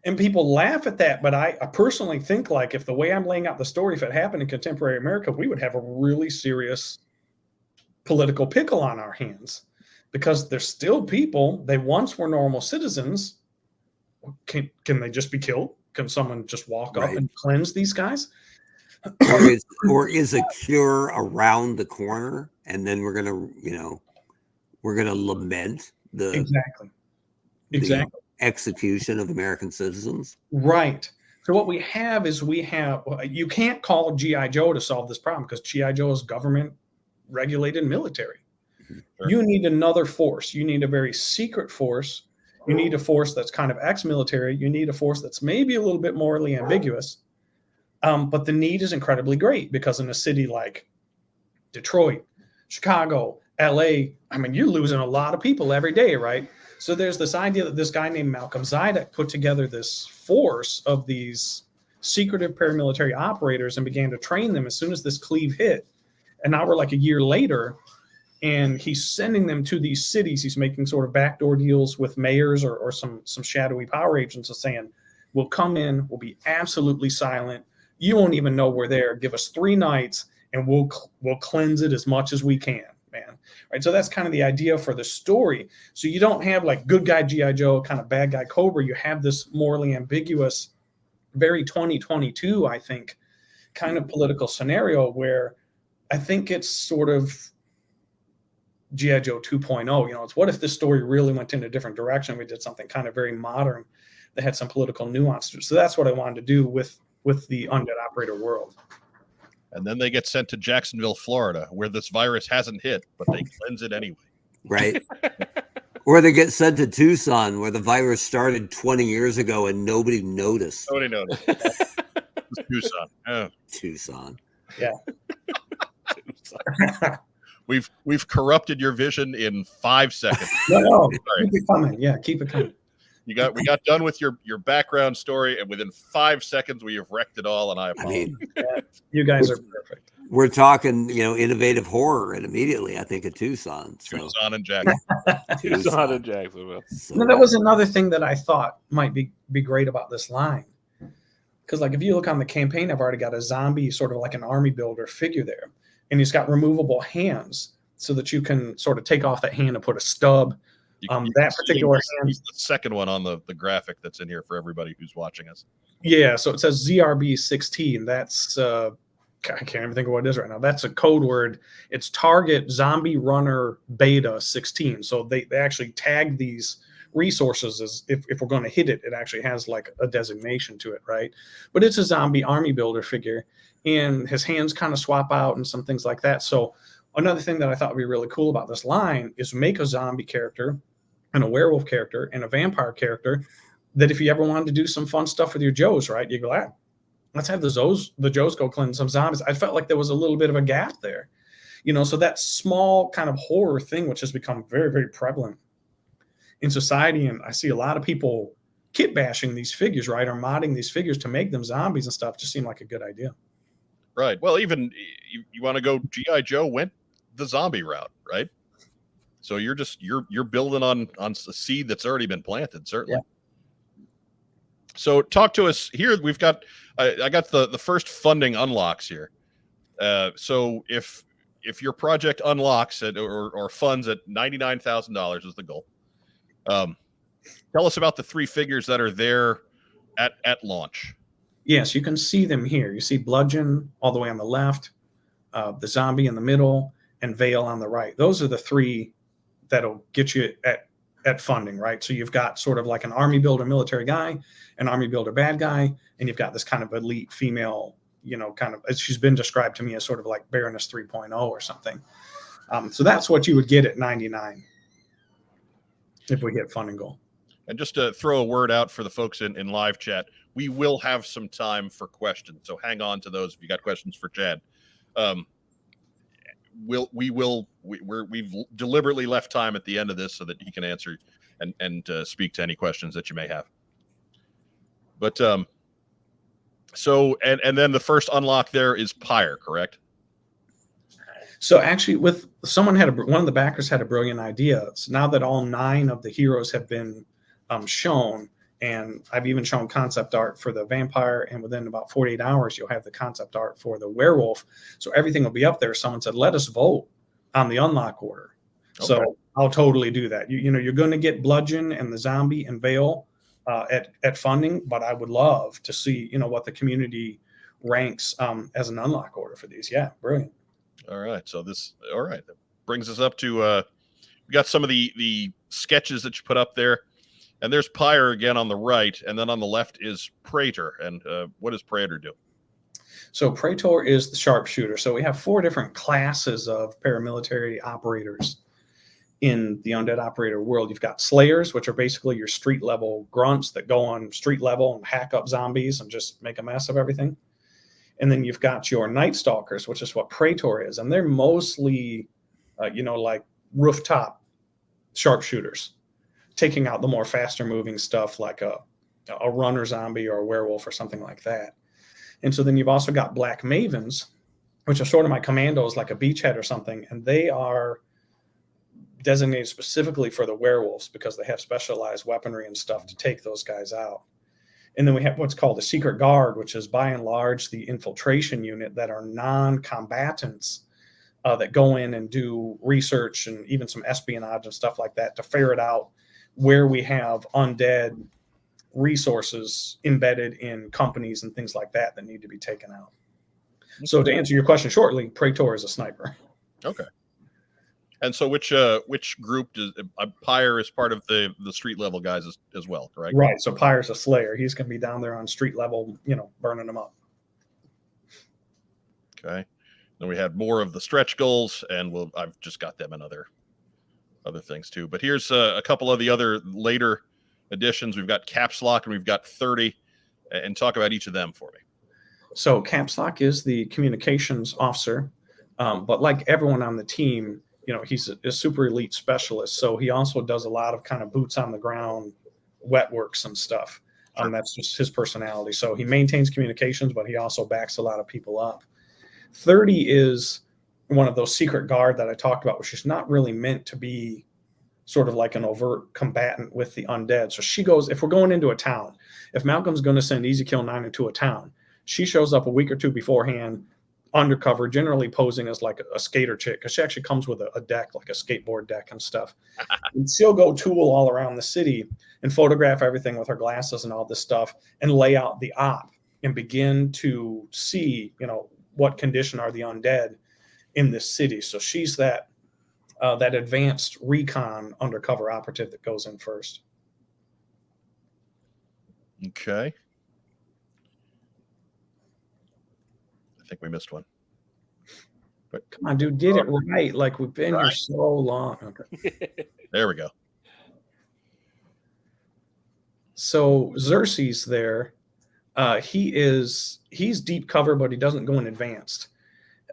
And people laugh at that, but I personally think, like, if the way I'm laying out the story, if it happened in contemporary America, we would have a really serious political pickle on our hands, because they're still people. They once were normal citizens. Can they just be killed? Can someone just walk up and cleanse these guys? Or is a cure around the corner, and then we're gonna lament the exactly execution of American citizens. Right. So what we have is you can't call G.I. Joe to solve this problem, because G.I. Joe is government regulated military. Sure. You need another force. You need a very secret force. You need a force that's kind of ex-military. You need a force that's maybe a little bit morally ambiguous. But the need is incredibly great, because in a city like Detroit, Chicago, LA, I mean, you're losing a lot of people every day, right? So there's this idea that this guy named Malcolm Zydek put together this force of these secretive paramilitary operators and began to train them as soon as this cleave hit. And now we're like a year later, and he's sending them to these cities. He's making sort of backdoor deals with mayors or some shadowy power agents, and saying, we'll come in, we'll be absolutely silent. You won't even know we're there. Give us 3 nights and we'll cleanse it as much as we can, man. Right. So that's kind of the idea for the story. So you don't have like good guy G.I. Joe, kind of bad guy Cobra. You have this morally ambiguous, very 2022, I think, kind of political scenario where I think it's sort of G.I. Joe 2.0. It's what if this story really went in a different direction? We did something kind of very modern that had some political nuance to it. So that's what I wanted to do with the Undead Operator world. And then they get sent to Jacksonville, Florida, where this virus hasn't hit, but they cleanse it anyway. Right. Or they get sent to Tucson, where the virus started 20 years ago and nobody noticed. Nobody noticed. Tucson. Oh. Tucson. Yeah. We've corrupted your vision in 5 seconds. No, keep it coming. Yeah, keep it coming. We got done with your background story, and within 5 seconds we have wrecked it all, and I apologize. You guys are perfect. We're talking, innovative horror, and immediately I think of Tucson. So. Tucson and Jacksonville. Tucson and Jacksonville. So, that was another thing that I thought might be great about this line. Because like if you look on the campaign, I've already got a zombie, sort of like an army builder figure there. And he's got removable hands so that you can sort of take off that hand and put a stub. That particular hand. He's the second one on the graphic that's in here for everybody who's watching us. Yeah, so it says ZRB 16. That's I can't even think of what it is right now. That's a code word. It's Target Zombie Runner Beta 16. So they actually tag these resources as if we're going to hit it, it actually has like a designation to it, right? But it's a zombie army builder figure, and his hands kind of swap out and some things like that. So another thing that I thought would be really cool about this line is make a zombie character and a werewolf character and a vampire character that if you ever wanted to do some fun stuff with your Joes, right, you go, let's have the Joes go cleanse some zombies. I felt like there was a little bit of a gap there, so that small kind of horror thing, which has become very, very prevalent in society. And I see a lot of people kit bashing these figures, right, or modding these figures to make them zombies and stuff. Just seemed like a good idea. Right. Well, even you want to go, G.I. Joe went the zombie route, right? So you're building on a seed that's already been planted, certainly. Yeah. So talk to us here. We've got I got the first funding unlocks here. So if your project unlocks it or funds at $99,000 is the goal. Tell us about the 3 figures that are there at launch. Yes, you can see them here. You see Bludgeon all the way on the left, the Zombie in the middle, and Veil on the right. Those are the three that'll get you at funding, right? So you've got sort of like an army builder military guy, an army builder bad guy, and you've got this kind of elite female, kind of, she's been described to me as sort of like Baroness 3.0 or something. So that's what you would get at 99 if we hit funding goal. And just to throw a word out for the folks in live chat, we will have some time for questions. So hang on to those if you got questions for Chad. We've deliberately left time at the end of this so that he can answer and speak to any questions that you may have. But so then the first unlock there is Pyre, correct? So actually, one of the backers had a brilliant idea. So now that all 9 of the heroes have been shown, and I've even shown concept art for the vampire, and within about 48 hours, you'll have the concept art for the werewolf. So everything will be up there. Someone said, let us vote on the unlock order. Okay. So I'll totally do that. You're going to get Bludgeon and the Zombie and Veil at funding, but I would love to see, what the community ranks as an unlock order for these. Yeah, brilliant. All right. So that brings us up to, we got some of the sketches that you put up there. And there's Pyre again on the right, and then on the left is Praetor. And what does Praetor do? So Praetor is the sharpshooter. So we have 4 different classes of paramilitary operators in the undead operator world. You've got Slayers, which are basically your street level grunts that go on street level and hack up zombies and just make a mess of everything. And then you've got your Night Stalkers, which is what Praetor is. And they're mostly, like rooftop sharpshooters, taking out the more faster moving stuff like a runner zombie or a werewolf or something like that. And so then you've also got Black Mavens, which are sort of my commandos, like a beachhead or something. And they are designated specifically for the werewolves because they have specialized weaponry and stuff to take those guys out. And then we have what's called a Secret Guard, which is by and large the infiltration unit that are non-combatants that go in and do research and even some espionage and stuff like that to ferret out where we have undead resources embedded in companies and things like that need to be taken out. So to answer your question shortly, Praetor is a sniper. Okay. And so which group does Pyre is part of the street level guys as well, correct? Right. So Pyre's a Slayer. He's going to be down there on street level, burning them up. Okay. Then we have more of the stretch goals, and I've just got them in other things too. But here's a couple of the other later additions. We've got Caps Lock and we've got 30, and talk about each of them for me. So Caps Lock is the communications officer, but like everyone on the team, he's a super elite specialist. So he also does a lot of kind of boots on the ground, wet works and stuff. Sure. That's just his personality. So he maintains communications, but he also backs a lot of people up. 30 is one of those secret guard that I talked about, which is not really meant to be sort of like an overt combatant with the undead. So she goes, if we're going into a town, if Malcolm's going to send Easy Kill 9 into a town, she shows up a week or two beforehand, undercover, generally posing as like a skater chick, because she actually comes with a deck, like a skateboard deck and stuff. And she'll go tool all around the city and photograph everything with her glasses and all this stuff and lay out the op and begin to see, what condition are the undead in this city. So she's that advanced recon undercover operative that goes in first. Okay. I think we missed one. But come on, dude, get it right. Like we've been here so long. Okay. There we go. So Xerxes there, he's deep cover, but he doesn't go in advanced.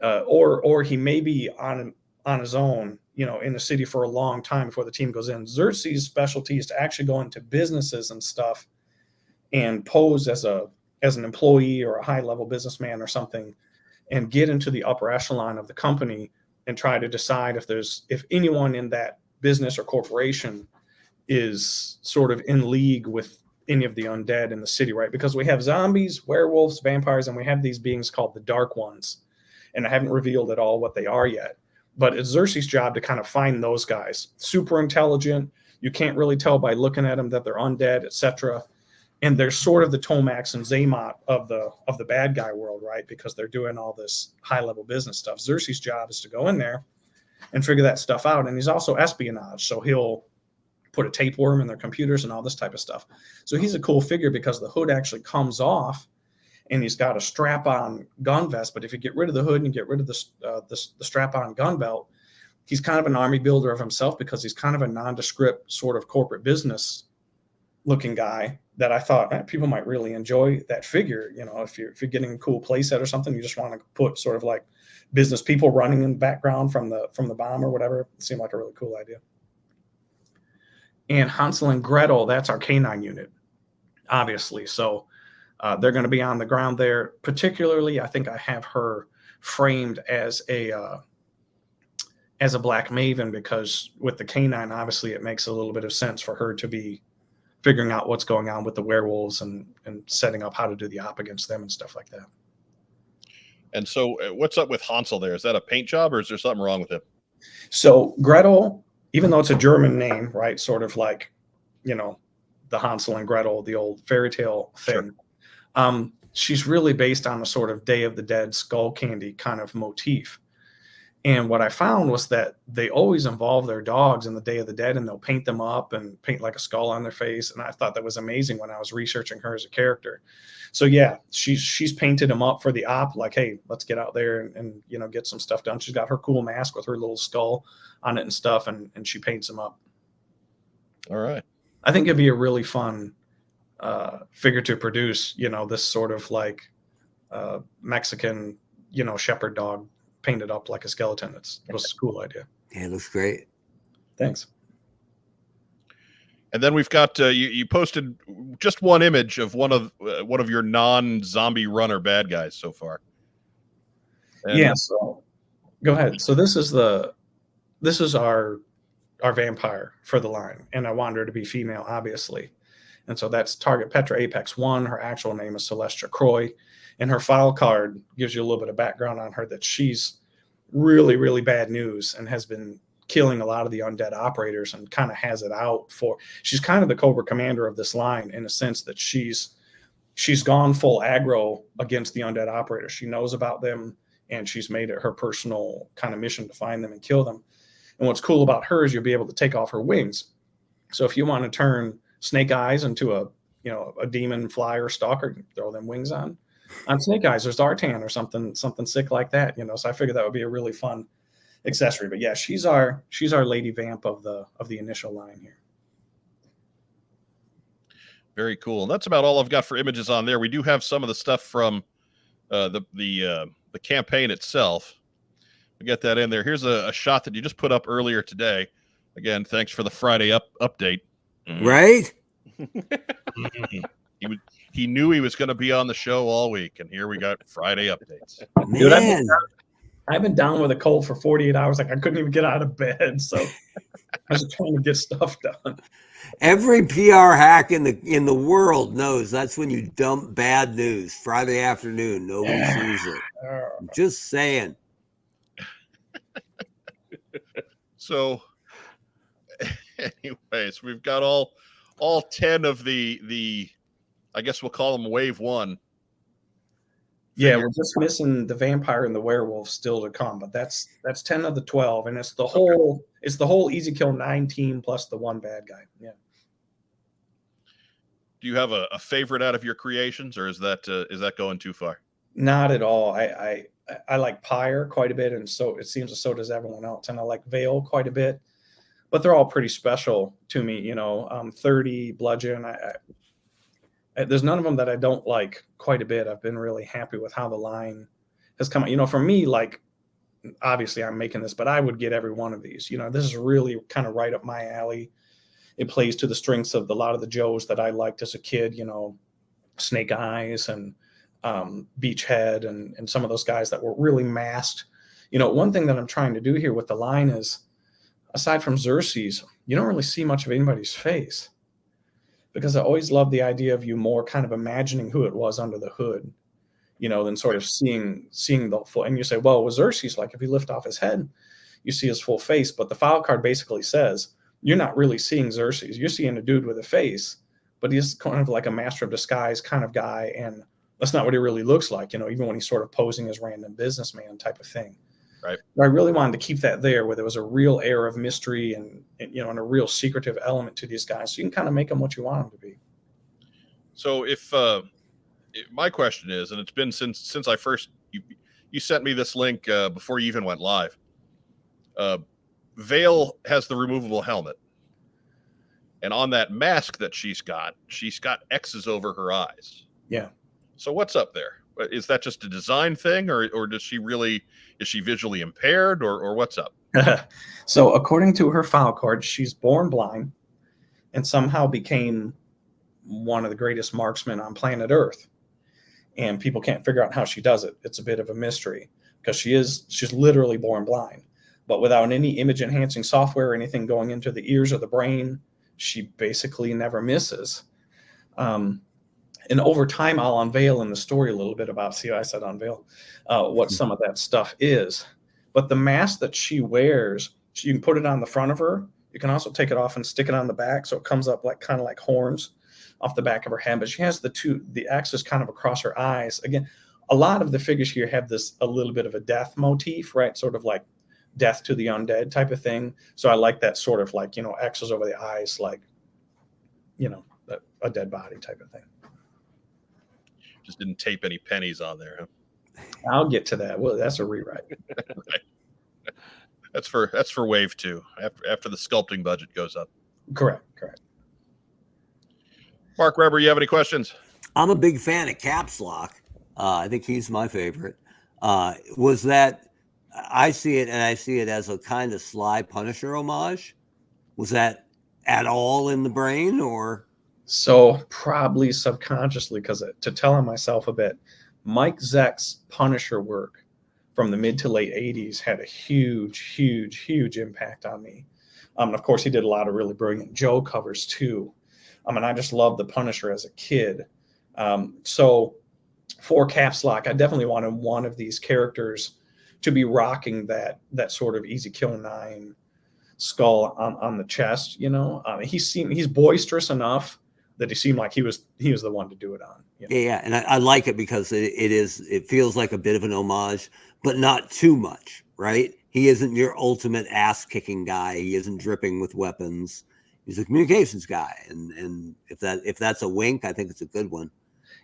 Or he may be on his own, in the city for a long time before the team goes in. Xerxes' specialty is to actually go into businesses and stuff and pose as an employee or a high-level businessman or something and get into the upper echelon of the company and try to decide if anyone in that business or corporation is sort of in league with any of the undead in the city, right? Because we have zombies, werewolves, vampires, and we have these beings called the Dark Ones. And I haven't revealed at all what they are yet. But it's Xerxes' job to kind of find those guys. Super intelligent. You can't really tell by looking at them that they're undead, etc. And they're sort of the Tomax and Zaymot of the bad guy world, right? Because they're doing all this high level business stuff. Xerxes' job is to go in there and figure that stuff out. And he's also espionage. So he'll put a tapeworm in their computers and all this type of stuff. So he's a cool figure because the hood actually comes off and he's got a strap-on gun vest. But if you get rid of the hood and you get rid of the strap-on gun belt, he's kind of an army builder of himself because he's kind of a nondescript sort of corporate business looking guy that I thought, man, people might really enjoy that figure. You know, if you're getting a cool playset or something, you just want to put sort of like business people running in the background from the bomb or whatever. It seemed like a really cool idea. And Hansel and Gretel, that's our canine unit, obviously. So they're going to be on the ground there. Particularly, I think I have her framed as a Black Maven because with the canine, obviously, it makes a little bit of sense for her to be figuring out what's going on with the werewolves and setting up how to do the op against them and stuff like that. And so what's up with Hansel there? Is that a paint job or is there something wrong with him? So Gretel, even though it's a German name, right? Sort of like, you know, the Hansel and Gretel, the old fairy tale thing. Sure. She's really based on a sort of Day of the Dead skull candy kind of motif. And what I found was that they always involve their dogs in the Day of the Dead and they'll paint them up and paint like a skull on their face. And I thought that was amazing when I was researching her as a character. So yeah, she's painted them up for the op, like, hey, let's get out there and you know, get some stuff done. She's got her cool mask with her little skull on it and stuff, and she paints them up. All right. I think it'd be a really fun figure to produce, you know, this sort of like Mexican, you know, shepherd dog painted up like a skeleton. It was a cool idea. Yeah, it looks great. Thanks. And then we've got you posted just one image of one of your non-zombie runner bad guys so far. And yeah. So go ahead. So this is our vampire for the line, and I want her to be female, obviously. And so that's Target Petra Apex 1. Her actual name is Celestia Croy. And her file card gives you a little bit of background on her that she's really, really bad news and has been killing a lot of the undead operators and kind of has it out for. She's kind of the Cobra commander of this line in a sense that she's gone full aggro against the undead operators. She knows about them and she's made it her personal kind of mission to find them and kill them. And what's cool about her is you'll be able to take off her wings. So if you want to turn Snake Eyes into a demon flyer stalker, you can throw them wings on Snake Eyes or Zartan or something sick like that, you know. So I figured that would be a really fun accessory. But yeah, she's our Lady Vamp of the initial line here. very cool. And that's about all I've got for images on there. We do have some of the stuff from the campaign itself. We get that in there. Here's a shot that you just put up earlier today. Again, thanks for the Friday update. Right? He knew he was going to be on the show all week, and here we got Friday updates. Dude, I've been down with a cold for 48 hours. Like I couldn't even get out of bed, so I was trying to get stuff done. Every PR hack in the world knows that's when you dump bad news. Friday afternoon, nobody sees it. I'm just saying. So, anyways, we've got all 10 of the I guess we'll call them wave 1. Yeah, we're just missing the vampire and the werewolf still to come, but that's 10 of the 12, and it's the whole easy kill 9 team plus the one bad guy. Yeah. Do you have a favorite out of your creations, or is that going too far? Not at all. I like Pyre quite a bit, and so it seems so does everyone else, and I like Veil quite a bit, but they're all pretty special to me. You know, 30 Bludgeon. There's none of them that I don't like quite a bit. I've been really happy with how the line has come out. You know, for me, like, obviously I'm making this, but I would get every one of these. You know, this is really kind of right up my alley. It plays to the strengths of a lot of the Joes that I liked as a kid, you know, Snake Eyes and Beachhead and some of those guys that were really masked. You know, one thing that I'm trying to do here with the line is, aside from Xerxes, you don't really see much of anybody's face. Because I always love the idea of you more kind of imagining who it was under the hood, you know, than sort of seeing the full. And you say, well, with Xerxes, like if you lift off his head, you see his full face. But the file card basically says you're not really seeing Xerxes. You're seeing a dude with a face, but he's kind of like a master of disguise kind of guy, and that's not what he really looks like, even when he's sort of posing as random businessman type of thing. Right. But I really wanted to keep that there, where there was a real air of mystery and and a real secretive element to these guys, so you can kind of make them what you want them to be. So if my question is, and it's been since I first you sent me this link before you even went live. Vale has the removable helmet, and on that mask that she's got X's over her eyes. Yeah. So what's up there? Is that just a design thing, or is she visually impaired, or what's up? So according to her file card, she's born blind and somehow became one of the greatest marksmen on planet Earth. And people can't figure out how she does it. It's a bit of a mystery, because she's literally born blind, but without any image enhancing software or anything going into the ears or the brain, she basically never misses. And over time, I'll unveil in the story a little bit about, see, I said unveil, what some of that stuff is. But the mask that she wears, you can put it on the front of her. You can also take it off and stick it on the back, so it comes up kind of like horns off the back of her head. But she has the axis kind of across her eyes. Again, a lot of the figures here have a little bit of a death motif, right? Sort of like death to the undead type of thing. So I like that sort of like, X's over the eyes, like, a dead body type of thing. Just didn't tape any pennies on there, huh? I'll get to that. Well, that's a rewrite. Right. That's for wave 2 after the sculpting budget goes up. Correct. Mark Weber, you have any questions? I'm a big fan of Caps Lock. I think he's my favorite. Was that, I see it as a kind of sly Punisher homage. Was that at all in the brain, or? So probably subconsciously, because to tell on myself a bit, Mike Zeck's Punisher work from the mid to late 80s had a huge impact on me. And of course, he did a lot of really brilliant Joe covers too. And I just loved the Punisher as a kid. So for Caps Lock, I definitely wanted one of these characters to be rocking that sort of Easy Kill 9 skull on the chest. He's boisterous enough that he seemed like he was the one to do it on. Yeah, and I like it because it feels like a bit of an homage, but not too much, right? He isn't your ultimate ass kicking guy. He isn't dripping with weapons. He's a communications guy, and if that's a wink, I think it's a good one.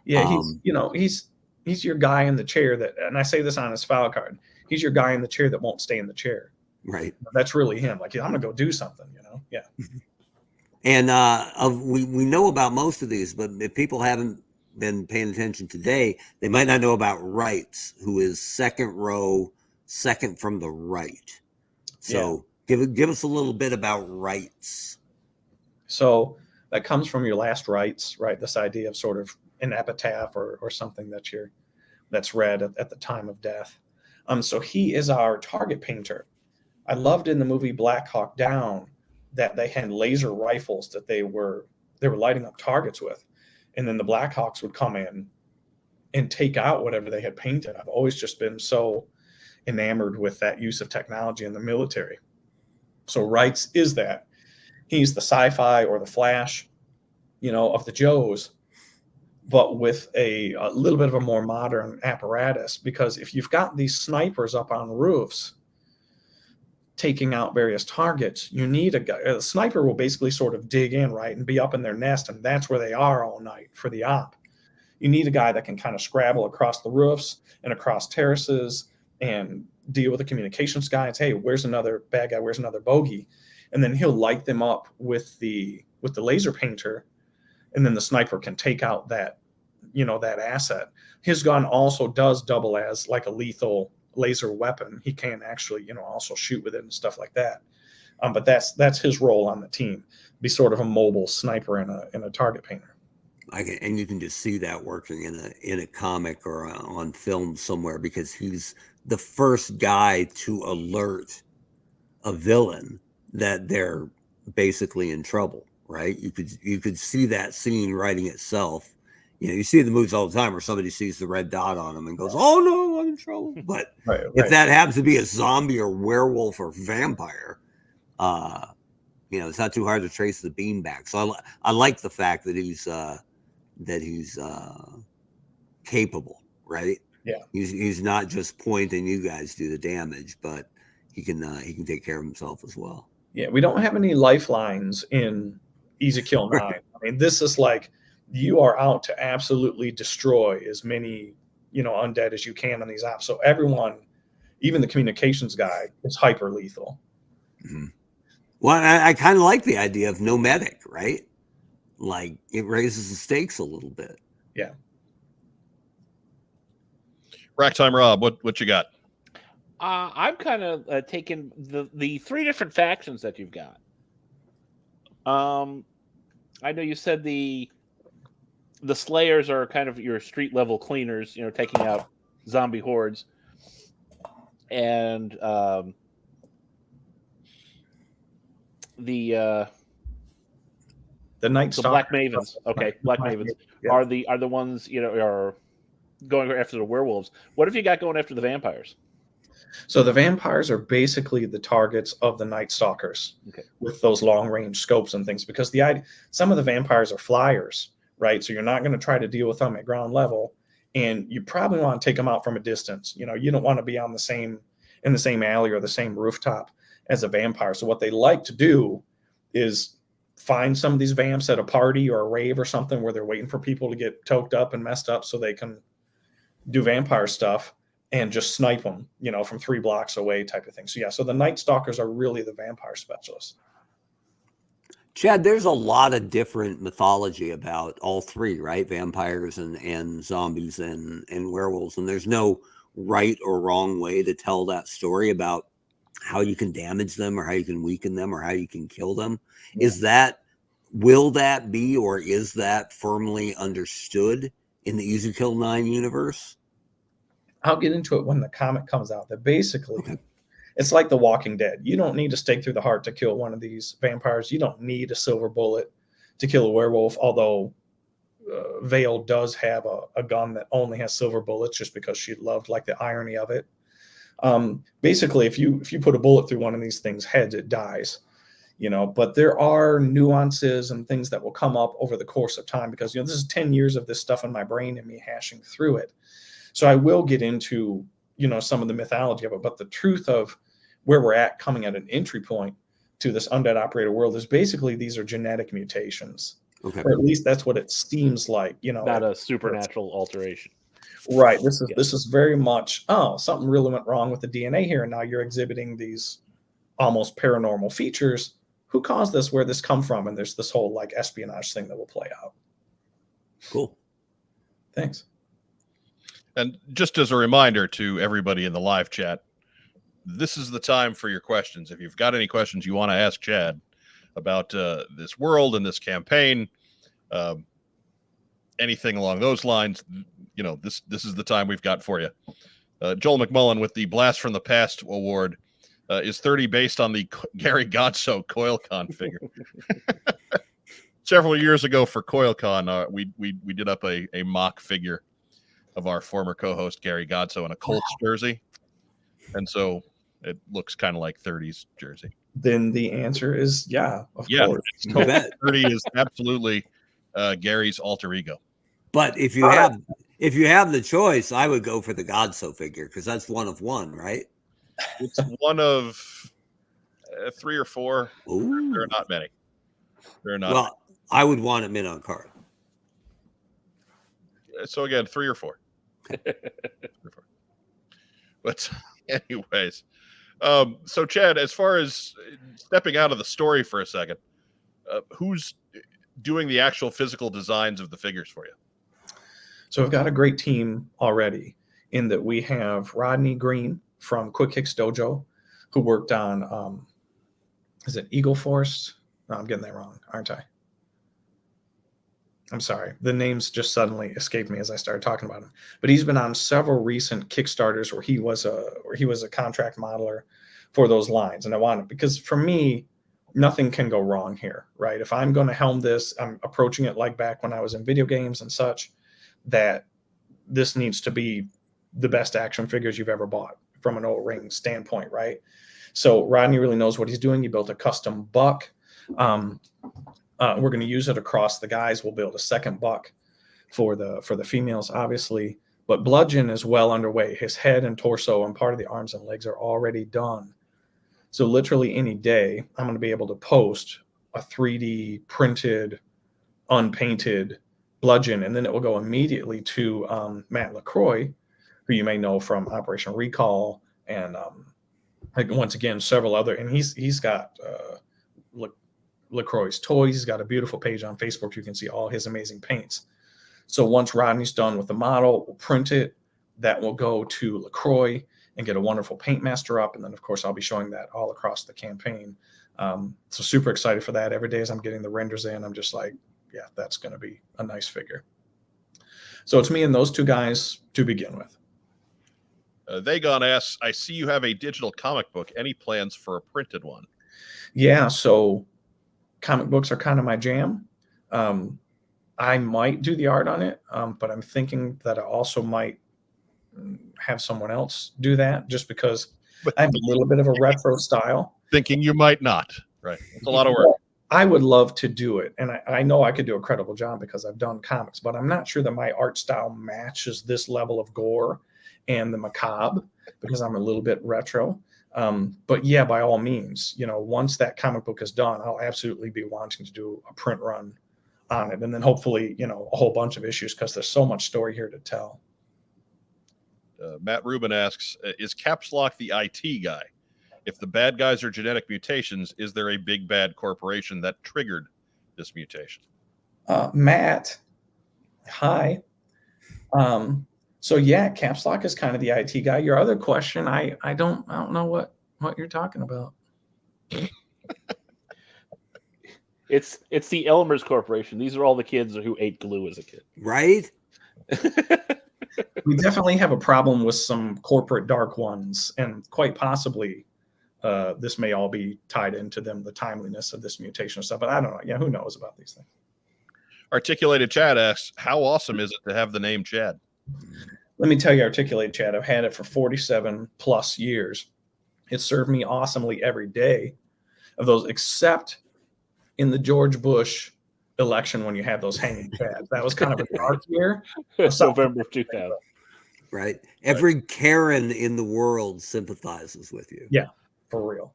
Yeah, he's your guy in the chair that, and I say this on his file card, he's your guy in the chair that won't stay in the chair. Right. That's really him. Like, I'm gonna go do something. Yeah. And we know about most of these, but if people haven't been paying attention today, they might not know about Wrights, who is second row, second from the right. So give us a little bit about Wrights. So that comes from your last rites, right? This idea of sort of an epitaph or something that's read at the time of death. So he is our target painter. I loved in the movie Black Hawk Down that they had laser rifles that they were lighting up targets with, and then the Black Hawks would come in and take out whatever they had painted. I've always just been so enamored with that use of technology in the military. So Wrights is that. He's the sci-fi or the Flash, of the Joes, but with a little bit of a more modern apparatus. Because if you've got these snipers up on roofs taking out various targets, you need a guy. A sniper will basically sort of dig in, right, and be up in their nest, and that's where they are all night for the op. You need a guy that can kind of scrabble across the roofs and across terraces and deal with the communications guys. Hey, where's another bad guy? Where's another bogey? And then he'll light them up with the laser painter, and then the sniper can take out that asset. His gun also does double as like a lethal laser weapon. He can actually, also shoot with it and stuff like that. But that's his role on the team, be sort of a mobile sniper and a target painter. And you can just see that working in a comic or on film somewhere, because he's the first guy to alert a villain that they're basically in trouble, right? You could see that scene writing itself. You see the movies all the time where somebody sees the red dot on them and goes, "Oh no, I'm in trouble." But if that happens to be a zombie or werewolf or vampire, it's not too hard to trace the beam back. So I like the fact that he's capable, right? Yeah. He's not just pointing you guys do the damage, but he can take care of himself as well. Yeah, we don't have any lifelines in Easy Kill 9. I mean, this is like you are out to absolutely destroy as many, undead as you can on these ops. So everyone, even the communications guy, is hyper lethal. Mm-hmm. Well, I kind of like the idea of no medic, right? Like it raises the stakes a little bit. Yeah. Rack time, Rob. What you got? I'm kind of taking the three different factions that you've got. I know you said the Slayers are kind of your street level cleaners, taking out zombie hordes, and the Night Stalker, Black Mavens. Okay, Black Mavens are the ones are going after the werewolves. What have you got going after the vampires? So the vampires are basically the targets of the Night Stalkers with those long range scopes and things, because some of the vampires are flyers, right? So you're not going to try to deal with them at ground level, and you probably want to take them out from a distance. You don't want to be in the same alley or the same rooftop as a vampire. So what they like to do is find some of these vamps at a party or a rave or something where they're waiting for people to get toked up and messed up so they can do vampire stuff and just snipe them, from 3 blocks away type of thing. So so the Night Stalkers are really the vampire specialists. Chad, there's a lot of different mythology about all three, right? Vampires and zombies and werewolves. And there's no right or wrong way to tell that story about how you can damage them or how you can weaken them or how you can kill them. Yeah. Will that be, or is that firmly understood in the Easy Kill 9 universe? I'll get into it when the comic comes out. That basically, it's like The Walking Dead. You don't need to stake through the heart to kill one of these vampires. You don't need a silver bullet to kill a werewolf, although Vale does have a gun that only has silver bullets just because she loved the irony of it. Basically, if you put a bullet through one of these things' heads, it dies. But there are nuances and things that will come up over the course of time, because this is 10 years of this stuff in my brain and me hashing through it. So I will get into, some of the mythology of it, but the truth of where we're at coming at an entry point to this undead operator world is basically these are genetic mutations. Okay. Or at least that's what it seems like, Not a supernatural alteration. Right. This is very much, something really went wrong with the DNA here, and now you're exhibiting these almost paranormal features. Who caused this? Where this come from? And there's this whole espionage thing that will play out. Cool. Thanks. And just as a reminder to everybody in the live chat, this is the time for your questions. If you've got any questions you want to ask Chad about this world and this campaign, anything along those lines, this is the time we've got for you. Joel McMullen with the Blast from the Past award. Is 30 based on the Gary Godso CoilCon figure? Several years ago for CoilCon, we did up a mock figure of our former co-host Gary Godso in a Colts jersey, and so it looks kind of like 30's jersey. Then the answer is of course. 30 is absolutely Gary's alter ego. But if you have the choice, I would go for the Godso figure, because that's one of one, right? It's one of 3 or 4. Ooh. There are not many. There are not. Well, I would want him in on card. So again, 3 or 4. But anyways, so Chad, as far as stepping out of the story for a second, who's doing the actual physical designs of the figures for you? So we've got a great team already, in that we have Rodney Green from Quick Kicks Dojo, who worked on, is it Eagle Force? No, I'm getting that wrong, aren't I? I'm sorry. The names just suddenly escaped me as I started talking about him. But he's been on several recent Kickstarters where he was a contract modeler for those lines. And I want it because for me, nothing can go wrong here, right? If I'm going to helm this, I'm approaching it like back when I was in video games and such, that this needs to be the best action figures you've ever bought from an O-ring standpoint, right? So Rodney really knows what he's doing. He built a custom buck We're going to use it across the guys. We'll build a second buck for the females, obviously. But Bludgeon is well underway. His head and torso and part of the arms and legs are already done. So literally any day, I'm going to be able to post a 3D printed, unpainted Bludgeon, and then it will go immediately to Matt LaCroix, who you may know from Operation Recall, and once again several other. And he's got LaCroix's toys. He's got a beautiful page on Facebook. You can see all his amazing paints. So once Rodney's done with the model, we'll print it. That will go to LaCroix and get a wonderful paint master up. And then, of course, I'll be showing that all across the campaign. So super excited for that. Every day as I'm getting the renders in, I'm just like, yeah, that's going to be a nice figure. So it's me and those two guys to begin with. Vagon asks, I see you have a digital comic book. Any plans for a printed one? Yeah, so comic books are kind of my jam. I might do the art on it, but I'm thinking that I also might have someone else do that, just because I have a little bit of a retro style. Thinking you might not. Right. It's a lot of work. I would love to do it, and I know I could do a credible job because I've done comics, but I'm not sure that my art style matches this level of gore and the macabre, because I'm a little bit retro. But yeah, by all means, once that comic book is done, I'll absolutely be wanting to do a print run on it, and then hopefully, a whole bunch of issues, because there's so much story here to tell. Matt Rubin asks, is Caps Lock the IT guy? If the bad guys are genetic mutations, is there a big bad corporation that triggered this mutation? Matt, hi. So yeah, Caps Lock is kind of the IT guy. Your other question, I don't know what you're talking about. It's the Elmer's Corporation. These are all the kids who ate glue as a kid. Right? We definitely have a problem with some corporate dark ones, and quite possibly this may all be tied into them, the timeliness of this mutation stuff. But I don't know. Yeah, who knows about these things? Articulated Chad asks, how awesome is it to have the name Chad? Let me tell you, Articulated Chad, I've had it for 47 plus years. It served me awesomely every day of those, except in the George Bush election when you had those hanging chads. That was kind of a dark year. November of 2000. Right. Every Karen in the world sympathizes with you. Yeah, for real.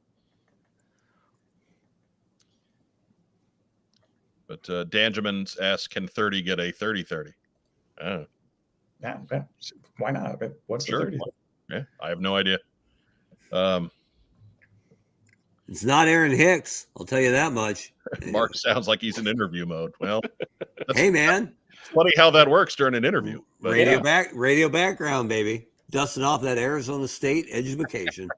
But Danjamin asks, can 30 get a 30-30? Oh. Yeah, why not? What's the Sure. 30? Yeah, I have no idea. It's not Aaron Hicks, I'll tell you that much. Mark sounds like he's in interview mode. Well, hey man, it's funny how that works during an interview. But radio background, baby. Dusting off that Arizona State education.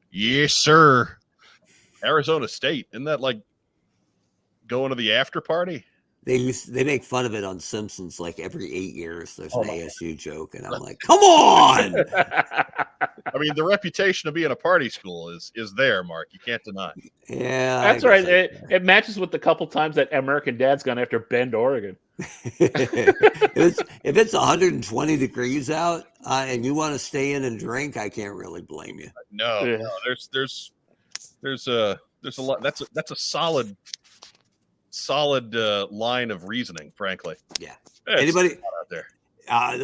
Yes, sir. Arizona State, isn't that like going to the after party? They make fun of it on Simpsons like every 8 years. There's an ASU joke, and I'm like, come on! I mean, the reputation of being a party school is there, Mark. You can't deny. Yeah, that's right. It matches with the couple times that American Dad's gone after Bend, Oregon. If it's 120 degrees out and you want to stay in and drink, I can't really blame you. No, there's a lot. That's a solid line of reasoning, frankly. Yeah. Anybody out there?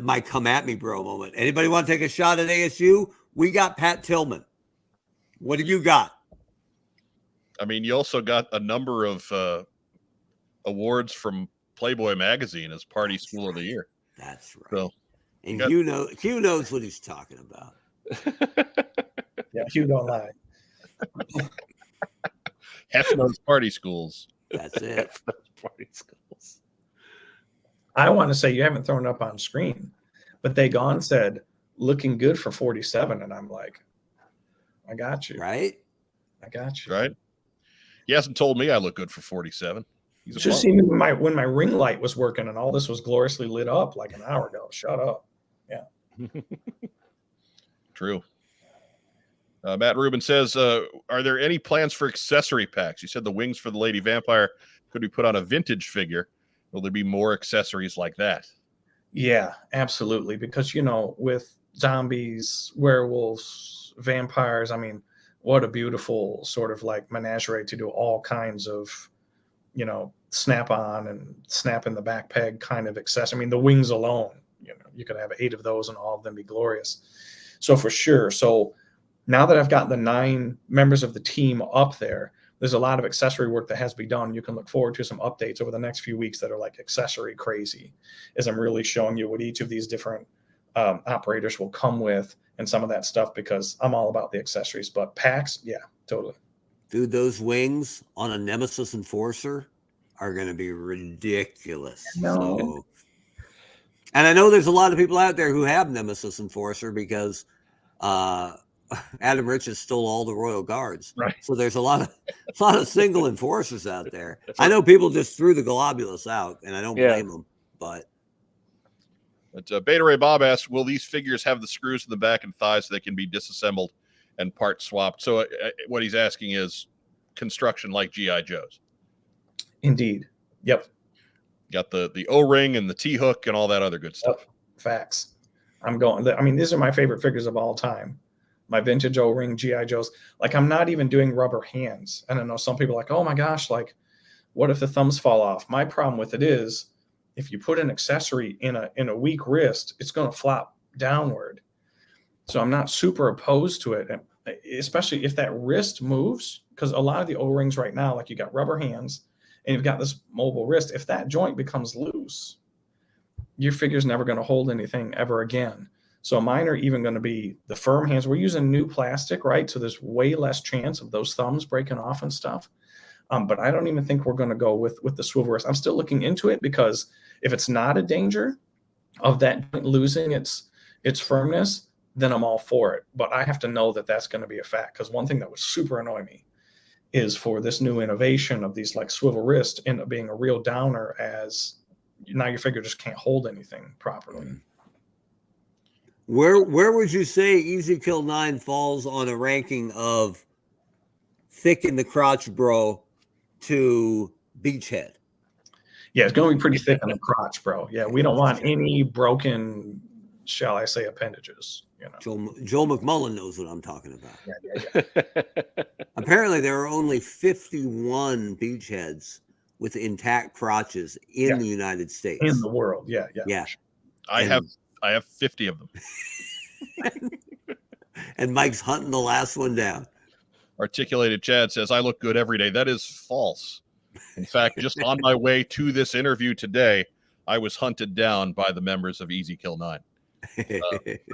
Might come at me, bro. Moment. Anybody want to take a shot at ASU? We got Pat Tillman. What have you got? I mean, you also got a number of awards from Playboy magazine as Party School of the Year. That's right. So, and Hugh knows what he's talking about. Yeah, Hugh don't lie. Hefner's Party Schools. That's it. Party schools. I want to say you haven't thrown it up on screen, but they gone said looking good for 47, and I'm like, I got you. Right? I got you. Right? He hasn't told me I look good for 47. He's just even when my ring light was working and all this was gloriously lit up like an hour ago. Shut up. Yeah. True. Matt Rubin says, are there any plans for accessory packs? You said the wings for the Lady Vampire could be put on a vintage figure. Will there be more accessories like that? Yeah, absolutely. Because, with zombies, werewolves, vampires, I mean, what a beautiful sort of like menagerie to do all kinds of, snap on and snap in the back peg kind of accessory. I mean, the wings alone, you could have 8 of those and all of them be glorious. So for sure. So now that I've got the 9 members of the team up there, there's a lot of accessory work that has to be done. You can look forward to some updates over the next few weeks that are like accessory crazy, as I'm really showing you what each of these different operators will come with and some of that stuff, because I'm all about the accessories. But packs, yeah, totally. Dude, those wings on a Nemesis Enforcer are going to be ridiculous. No. So, and I know there's a lot of people out there who have Nemesis Enforcer because Adam Riches stole all the Royal Guards. Right. So there's a lot of single enforcers out there. I know people just threw the Globulus out, and I don't blame them. But Beta Ray Bob asks, will these figures have the screws in the back and thighs so they can be disassembled and part swapped? So what he's asking is construction like G.I. Joe's. Indeed. Yep. Got the O-ring and the T-hook and all that other good stuff. Yep. Facts. These are my favorite figures of all time. My vintage O-ring G.I. Joes. Like, I'm not even doing rubber hands. And I know some people are like, oh my gosh, like, what if the thumbs fall off? My problem with it is, if you put an accessory in a weak wrist, it's going to flop downward. So I'm not super opposed to it, especially if that wrist moves, because a lot of the O-rings right now, like, you got rubber hands and you've got this mobile wrist. If that joint becomes loose, your figure's never going to hold anything ever again. So mine are even going to be the firm hands. We're using new plastic, right? So there's way less chance of those thumbs breaking off and stuff. But I don't even think we're going to go with the swivel wrist. I'm still looking into it, because if it's not a danger of that losing its firmness, then I'm all for it. But I have to know that that's going to be a fact, because one thing that would super annoy me is for this new innovation of these like swivel wrist end up being a real downer, as now your figure just can't hold anything properly. where would you say Easy Kill 9 falls on a ranking of thick in the crotch bro to beachhead? Yeah, it's going to be pretty thick on the crotch, bro. Yeah, we don't want any broken, shall I say, appendages. Joel McMullen knows what I'm talking about. Yeah. Apparently, there are only 51 beachheads with intact crotches in the United States. In the world, yeah. I have 50 of them. And Mike's hunting the last one down. Articulated Chad says, I look good every day. That is false. In fact, just on my way to this interview today, I was hunted down by the members of Easy Kill 9.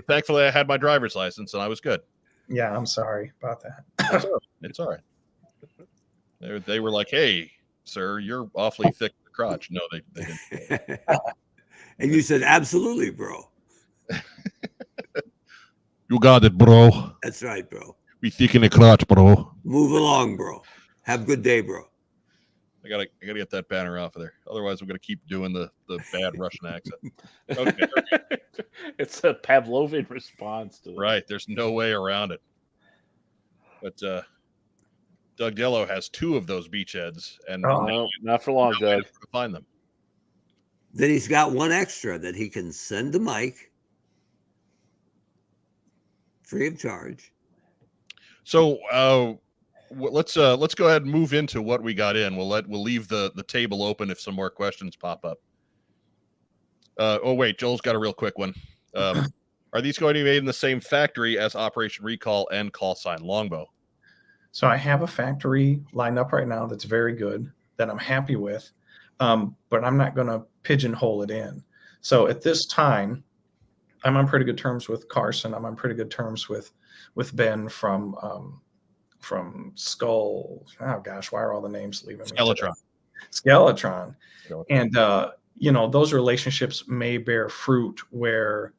Thankfully, I had my driver's license and I was good. Yeah, I'm sorry about that. It's all right. They were like, hey, sir, you're awfully thick in the crotch. No, they didn't. And you said, absolutely, bro. You got it, bro. That's right, bro. We thick in the crotch, bro. Move along, bro. Have a good day, bro. I gotta get that banner off of there. Otherwise, we're gonna keep doing the bad Russian accent. Okay. It's a Pavlovian response to it. Right. There's no way around it. But Doug Dello has 2 of those beachheads, and No, not for long, Doug. to find them. Then he's got one extra that he can send to Mike free of charge. So let's go ahead and move into what we got in. We'll leave the table open if some more questions pop up. Oh wait, Joel's got a real quick one. Are these going to be made in the same factory as Operation Recall and Callsign Longbow? So I have a factory lined up right now that's very good, that I'm happy with, but I'm not going to pigeonhole it in. So at this time, I'm on pretty good terms with Carson. I'm on pretty good terms with Ben from Skull. Oh gosh, why are all the names leaving me? Skeletron. And those relationships may bear fruit where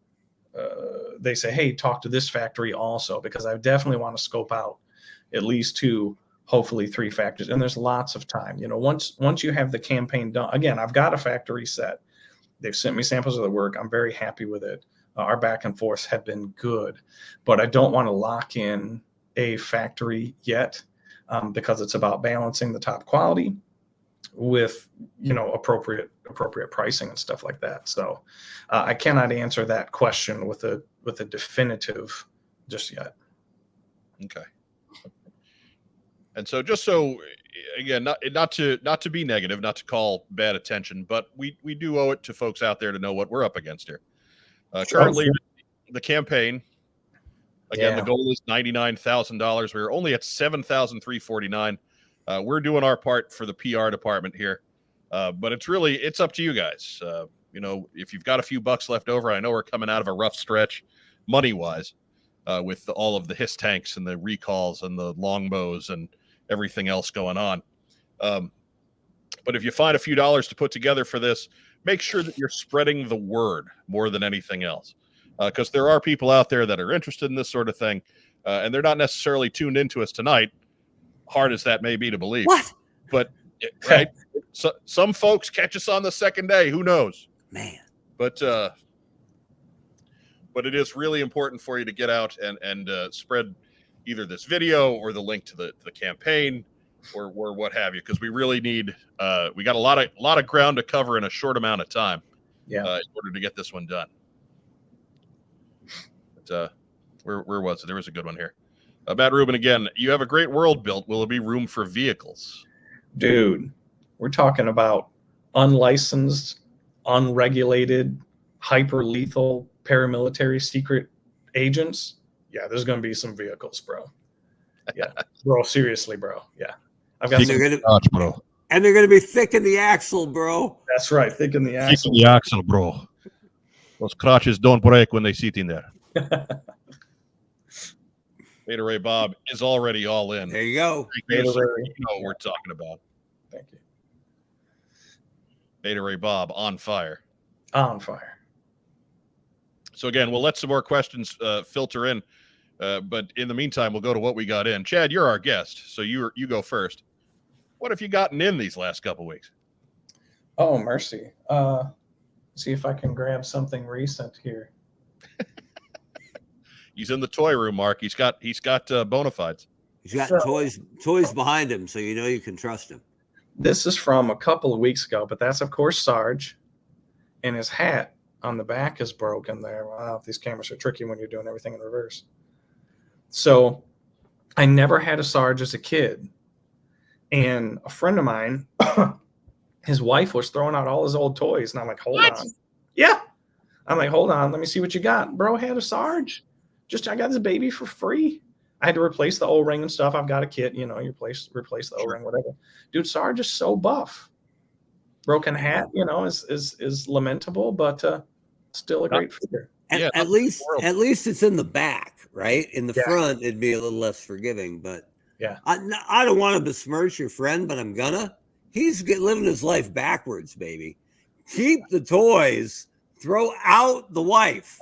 they say, hey, talk to this factory also, because I definitely want to scope out at least 2, hopefully 3 factories. And there's lots of time. Once you have the campaign done, again, I've got a factory set. They've sent me samples of the work. I'm very happy with it. Our back and forth have been good, but I don't want to lock in a factory yet, because it's about balancing the top quality with appropriate pricing and stuff like that. So I cannot answer that question with a definitive just yet. Okay. And so just so again, not to be negative, not to call bad attention, but we do owe it to folks out there to know what we're up against here. Currently, the campaign, again, the goal is $99,000. We're only at $7,349. We're doing our part for the PR department here, but it's up to you guys. If you've got a few bucks left over, I know we're coming out of a rough stretch, money wise, with all of the HISS tanks and the recalls and the longbows and everything else going on. But if you find a few dollars to put together for this, make sure that you're spreading the word more than anything else. Because there are people out there that are interested in this sort of thing, and they're not necessarily tuned into us tonight, hard as that may be to believe. What? But, right? So, some folks catch us on the second day. Who knows? Man. But it is really important for you to get out and spread either this video or the link to the campaign or what have you, because we really need we got a lot of ground to cover in a short amount of time in order to get this one done. But where was it? There was a good one here. Matt Rubin again. You have a great world built. Will there be room for vehicles? Dude, we're talking about unlicensed, unregulated, hyper lethal paramilitary secret agents. Yeah, there's going to be some vehicles, bro. Yeah, bro. Seriously, bro. Yeah, I've got some. Bro. And they're going to be thick in the axle, bro. That's right, thick in the axle. Thick in the axle, bro. Those crotches don't break when they sit in there. Beta Ray Bob is already all in. There you go. Beta Ray. You know what we're talking about. Thank you. Beta Ray Bob on fire. On fire. So again, we'll let some more questions filter in, but in the meantime, we'll go to what we got in. Chad, you're our guest, so you go first. What have you gotten in these last couple weeks? Oh, mercy. See if I can grab something recent here. He's in the toy room, Mark. He's got bona fides. He's got toys behind him, so you know you can trust him. This is from a couple of weeks ago, but that's of course Sarge, and his hat on the back is broken there. Wow, these cameras are tricky when you're doing everything in reverse. So I never had a Sarge as a kid. And a friend of mine, his wife was throwing out all his old toys. And I'm like, hold on. Yeah. I'm like, hold on. Let me see what you got. Bro had a Sarge. I got this baby for free. I had to replace the O-ring and stuff. I've got a kit, you replace the O-ring, whatever. Dude, Sarge is so buff. Broken hat, is lamentable, but still a great figure. At least it's in the back, right? In the front, it'd be a little less forgiving. But yeah, I don't want to besmirch your friend, but I'm gonna. He's living his life backwards, baby. Keep the toys. Throw out the wife.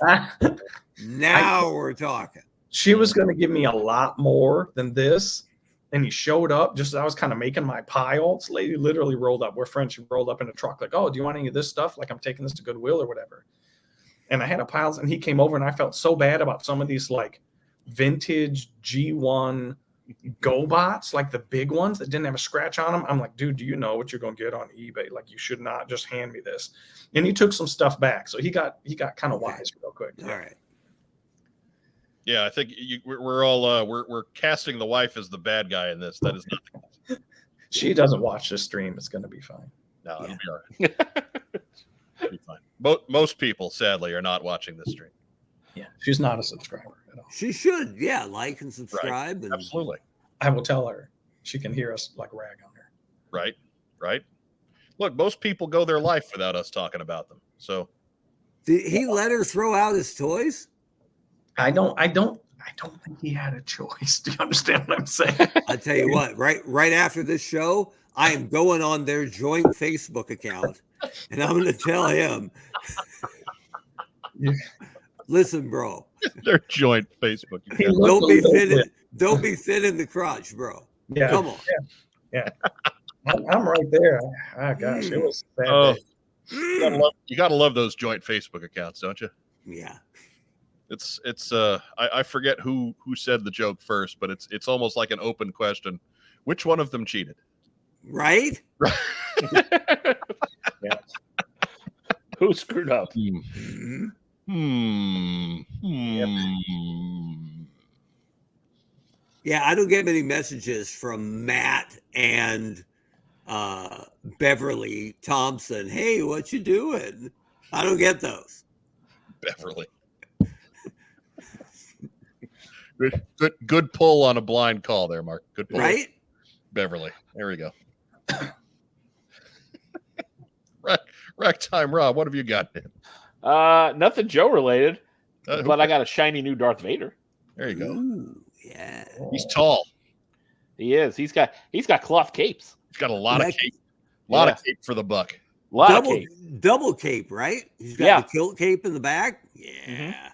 Now we're talking. She was going to give me a lot more than this. And he showed up just as I was kind of making my pile. This lady literally rolled up. We're friends. She rolled up in a truck like, oh, do you want any of this stuff? Like I'm taking this to Goodwill or whatever. And I had a pile. And he came over and I felt so bad about some of these like vintage G1 GoBots, like the big ones that didn't have a scratch on them. I'm like, dude, do you know what you're going to get on eBay? Like you should not just hand me this. And he took some stuff back. So he got kind of wise real quick. All right. Yeah, I think we're all we're casting the wife as the bad guy in this. That is not the case. She doesn't watch this stream. It's going to be fine. No, it'll be all right. It'll be fine. Most people, sadly, are not watching this stream. Yeah, she's not a subscriber at all. She should, like and subscribe. Right. And absolutely. I will tell her. She can hear us like rag on her. Right. Look, most people go their life without us talking about them. So, did he let her throw out his toys? I don't think he had a choice. Do you understand what I'm saying? I tell you what, right after this show, I am going on their joint Facebook account and I'm going to tell him, listen, bro, their joint Facebook account. Don't be thin in the crotch, bro. Yeah. Come on. Yeah. I'm right there. Oh gosh, it was a bad day. You gotta love those joint Facebook accounts, don't you? Yeah. It's I forget who said the joke first, but it's almost like an open question. Which one of them cheated? Right? Yeah. Who screwed up? Yeah, I don't get many messages from Matt and Beverly Thompson. Hey, what you doing? I don't get those. Beverly. Good pull on a blind call there, Mark. Good pull. Right? Beverly. There we go. Rack time, Rob. What have you got? Nothing Joe related, but I got a shiny new Darth Vader. There you go. Ooh, yeah. He's tall. He is. He's got cloth capes. He's got a lot of Like- cape. A lot of cape for the buck. A lot of cape. Double cape, right? He's got the kilt cape in the back. Yeah.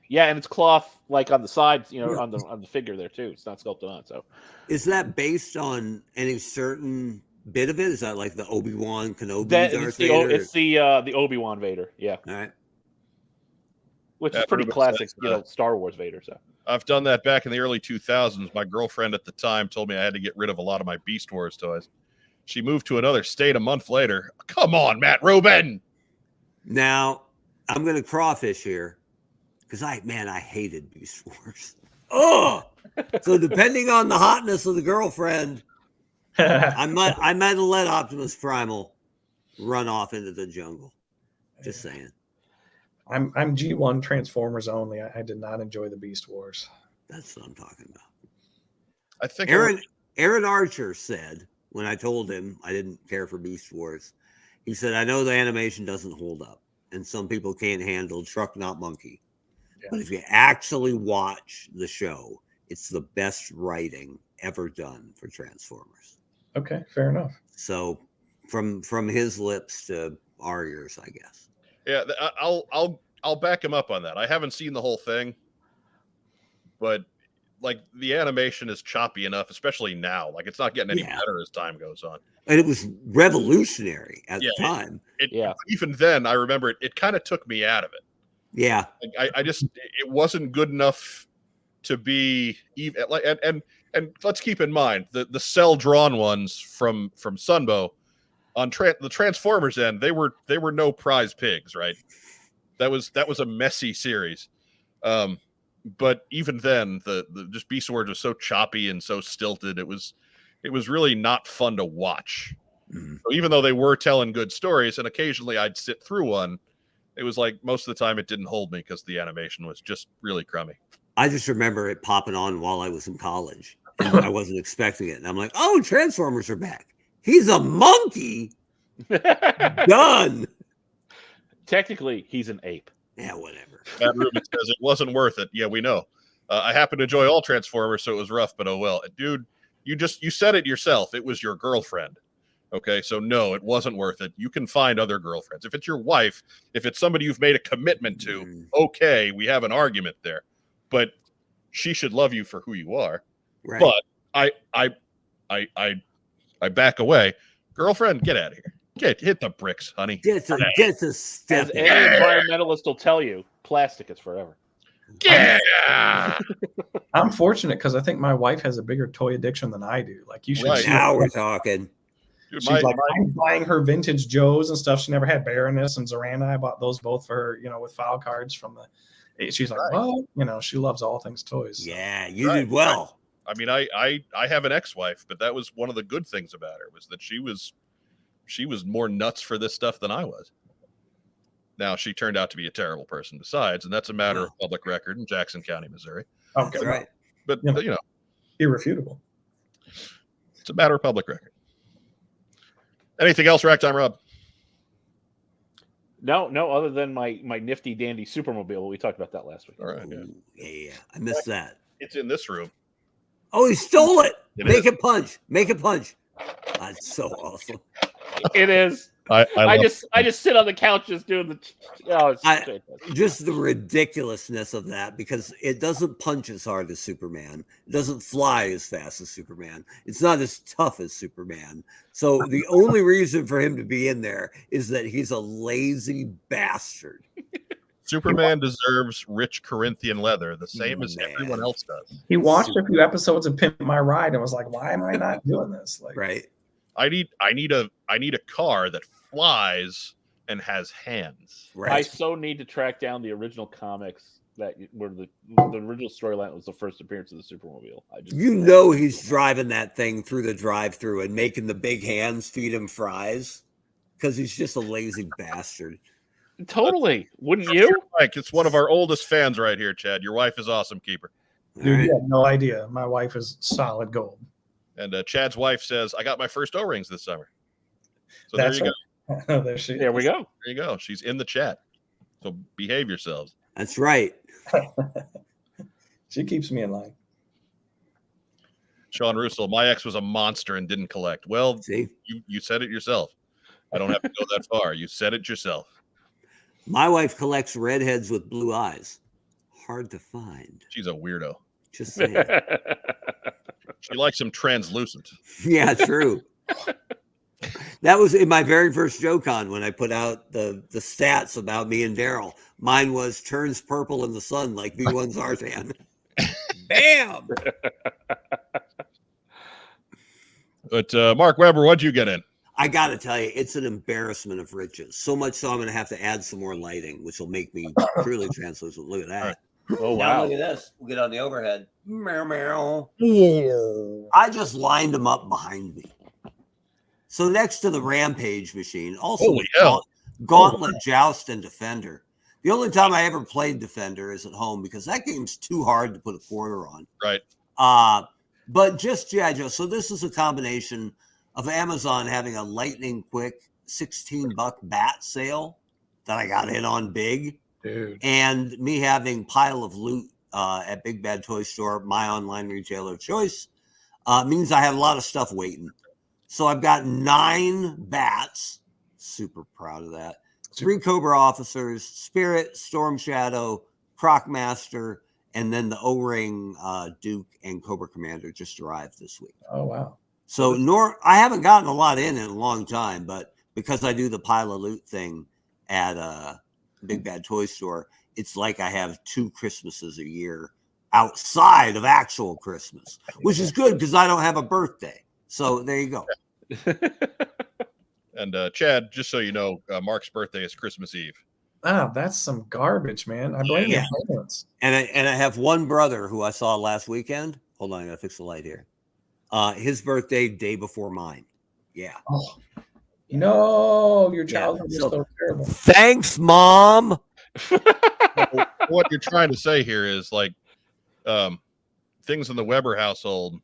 Yeah, and it's cloth like on the sides, on the figure there too. It's not sculpted on. So, Is that based on any certain bit of it? Is that like the Obi-Wan Kenobi Darth Vader? It's the Obi-Wan Vader. Yeah. All right. Which is pretty classic, Star Wars Vader. So I've done that back in the early 2000s. My girlfriend at the time told me I had to get rid of a lot of my Beast Wars toys. She moved to another state a month later. Come on, Matt Rubin. Now, I'm going to crawfish here because I hated Beast Wars. Oh, so depending on the hotness of the girlfriend, I might have let Optimus Primal run off into the jungle. Just saying. I'm G1 Transformers only. I did not enjoy the Beast Wars. That's what I'm talking about. I think Aaron Archer said, when I told him I didn't care for Beast Wars, he said, I know the animation doesn't hold up, and some people can't handle Truck Not Monkey. Yeah. But if you actually watch the show, it's the best writing ever done for Transformers. Okay, fair enough. So from his lips to our ears, I guess. Yeah, I'll back him up on that. I haven't seen the whole thing, but like the animation is choppy enough, especially now. Like it's not getting any better as time goes on. And it was revolutionary at the time. Even then, I remember it kind of took me out of it. Yeah. Like, it wasn't good enough to be even. And let's keep in mind the cell drawn ones from Sunbow on the Transformers end. They were no prize pigs, right? That was a messy series. But even then, the just Beast Wars was so choppy and so stilted. It was really not fun to watch. Mm-hmm. So even though they were telling good stories, and occasionally I'd sit through one, it was like most of the time it didn't hold me because the animation was just really crummy. I just remember it popping on while I was in college, and I wasn't expecting it. And I'm like, "Oh, Transformers are back! He's a monkey." Done. Technically, he's an ape. Yeah, whatever. Matt Rubin says it wasn't worth it. Yeah, we know. I happen to enjoy all Transformers, so it was rough, but oh well. Dude, you said it yourself. It was your girlfriend. Okay, so no, it wasn't worth it. You can find other girlfriends. If it's your wife, if it's somebody you've made a commitment to, okay, we have an argument there. But she should love you for who you are. Right. But I back away. Girlfriend, get out of here. Hit the bricks, honey. Get to step. As any environmentalist will tell you, plastic is forever. Yeah. I'm fortunate because I think my wife has a bigger toy addiction than I do. Like you should. Right. Now we're talking. Dude, she's I'm buying her vintage Joes and stuff. She never had Baroness and Zorana. I bought those both for her, with file cards from the. She's like, well, she loves all things toys. So. Yeah, you did well. I mean, I have an ex-wife, but that was one of the good things about her was that she was more nuts for this stuff than I was. Now she turned out to be a terrible person besides, and that's a matter of public record in Jackson County, Missouri. Okay, right. But irrefutable. It's a matter of public record. Anything else, Rack Time, Rob? No, other than my nifty dandy Supermobile. We talked about that last week. All right, yeah. I missed that. It's in this room. Oh, he stole it. Make it punch. That's so awesome. It is. I just sit on the couch just doing the. Just the ridiculousness of that, because it doesn't punch as hard as Superman. It doesn't fly as fast as Superman. It's not as tough as Superman. So the only reason for him to be in there is that he's a lazy bastard. Superman deserves rich Corinthian leather, the same as everyone else does. He watched a few episodes of Pimp My Ride and was like, "Why am I not doing this?" Like, right. I need a car that flies and has hands. Right. I so need to track down the original comics that where the original storyline was the first appearance of the Supermobile. He's driving that thing through the drive-through and making the big hands feed him fries because he's just a lazy bastard. Totally. Wouldn't you? Mike, it's one of our oldest fans right here, Chad. Your wife is awesome, keeper. Dude, you have no idea. My wife is solid gold. And Chad's wife says, I got my first O-rings this summer. So That's there you go. There we go. There you go. She's in the chat. So behave yourselves. That's right. She keeps me in line. Sean Russell, my ex was a monster and didn't collect. Well, See? You said it yourself. I don't have to go that far. You said it yourself. My wife collects redheads with blue eyes. Hard to find. She's a weirdo. Just saying. She likes them translucent. Yeah, true. That was in my very first JoeCon when I put out the stats about me and Daryl. Mine was turns purple in the sun like V1 Zartan. Bam! But Mark Weber, what'd you get in? I got to tell you, it's an embarrassment of riches. So much so I'm going to have to add some more lighting, which will make me truly translucent. Look at that. Oh, Now wow. look at this. We'll get on the overhead. Meow, meow. I just lined them up behind me. So next to the Rampage machine, also Holy hell. Gauntlet, Joust, and Defender. The only time I ever played Defender is at home because that game's too hard to put a quarter on. Right. But just G.I. Joe. So this is a combination of Amazon having a lightning quick $16 bat sale that I got in on big. Dude. And me having pile of loot at Big Bad Toy Store, my online retailer of choice, means I have a lot of stuff waiting. So I've got 9 bats. Super proud of that. 3 Cobra officers, Spirit, Storm Shadow, Crocmaster, and then the O-Ring Duke and Cobra Commander just arrived this week. Oh, wow. So I haven't gotten a lot in a long time, but because I do the pile of loot thing at Big Bad Toy Store, it's like I have 2 Christmases a year outside of actual Christmas, which is good because I don't have a birthday. So there you go. And Chad, just so you know, Mark's birthday is Christmas Eve. Ah, that's some garbage, man. I blame Yeah. the parents. And I have one brother who I saw last weekend. Hold on, I gotta fix the light here. His birthday day before mine. Yeah. Oh, no, your Yeah, childhood is so terrible. Thanks, Mom. What you're trying to say here is like things in the Weber household.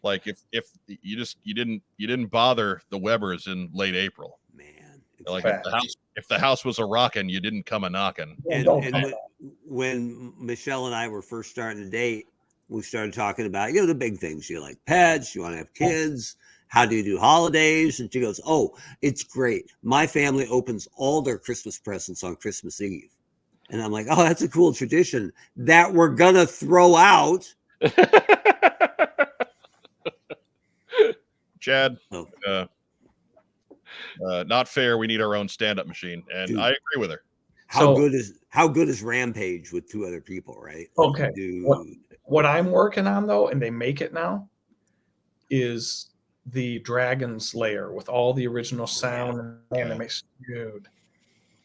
Like if you didn't bother the Webers in late April, Man. like if the house was a rockin', you didn't come a knockin'. And when Michelle and I were first starting to date, we started talking about, the big things. You like pets, you want to have kids. How do you do holidays? And she goes, oh, it's great. My family opens all their Christmas presents on Christmas Eve. And I'm like, oh, that's a cool tradition that we're going to throw out. Chad, Oh. Not fair. We need our own stand-up machine, and Dude. I agree with her. How good is Rampage with 2 other people, right? Okay. Dude. What I'm working on, though, and they make it now, is the Dragon Slayer with all the original sound and animation. Dude.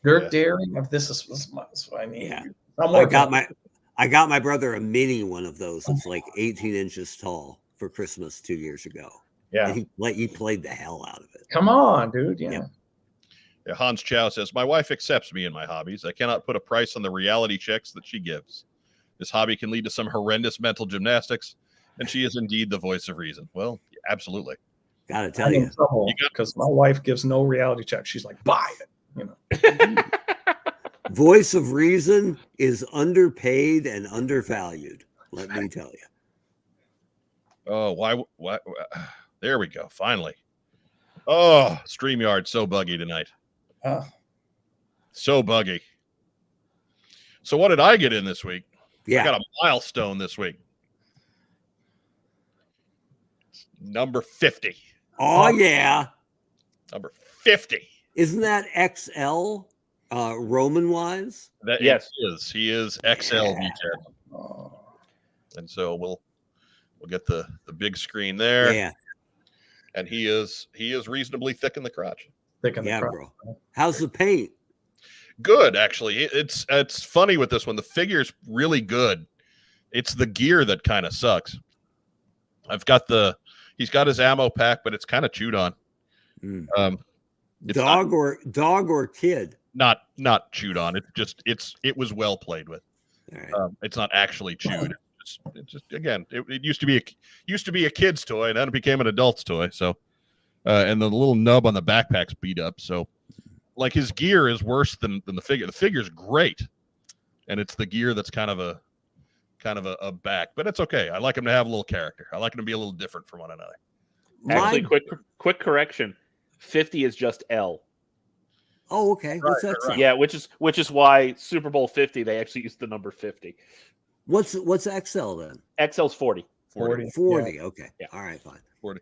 Dirk Daring, if this is what I need. Yeah. I got my brother a mini one of those. It's like 18 inches tall for Christmas 2 years ago. Yeah. And he played the hell out of it. Come on, dude. Yeah. Yep. Yeah, Hans Chow says, my wife accepts me in my hobbies. I cannot put a price on the reality checks that she gives. This hobby can lead to some horrendous mental gymnastics, and she is indeed the voice of reason. Well, absolutely. Gotta tell I'm you. in trouble because my wife gives no reality check. She's like, buy it. Voice of reason is underpaid and undervalued. Let me tell you. Oh, why? There we go. Finally. Oh, StreamYard so buggy tonight. So buggy. So what did I get in this week? Yeah. I got a milestone this week. Number 50. Oh, yeah. Number 50. Isn't that XL Roman wise? That Yes. He is XL Yeah. V10. And so we'll get the big screen there. Yeah. And he is reasonably thick in the crotch. Thick in the crotch. Bro. How's the paint? Good, actually. It's funny with this one. The figure's really good. It's the gear that kind of sucks. He's got his ammo pack, but it's kind of chewed on. Dog or kid? Not chewed on. It was well played with. All right. It's not actually chewed. It used to be a kid's toy, and then it became an adult's toy. So, and the little nub on the backpack's beat up. So, like, his gear is worse than the figure. The figure's great, and it's the gear that's kind of a back. But it's okay. I like him to have a little character. I like him to be a little different from one another. Actually, quick correction. 50 is just L. Oh, okay. What's that? Right. Yeah, which is why Super Bowl 50 they actually used the number 50. What's XL then? XL's 40. 40. Yeah. Okay. Yeah. All right. Fine. 40.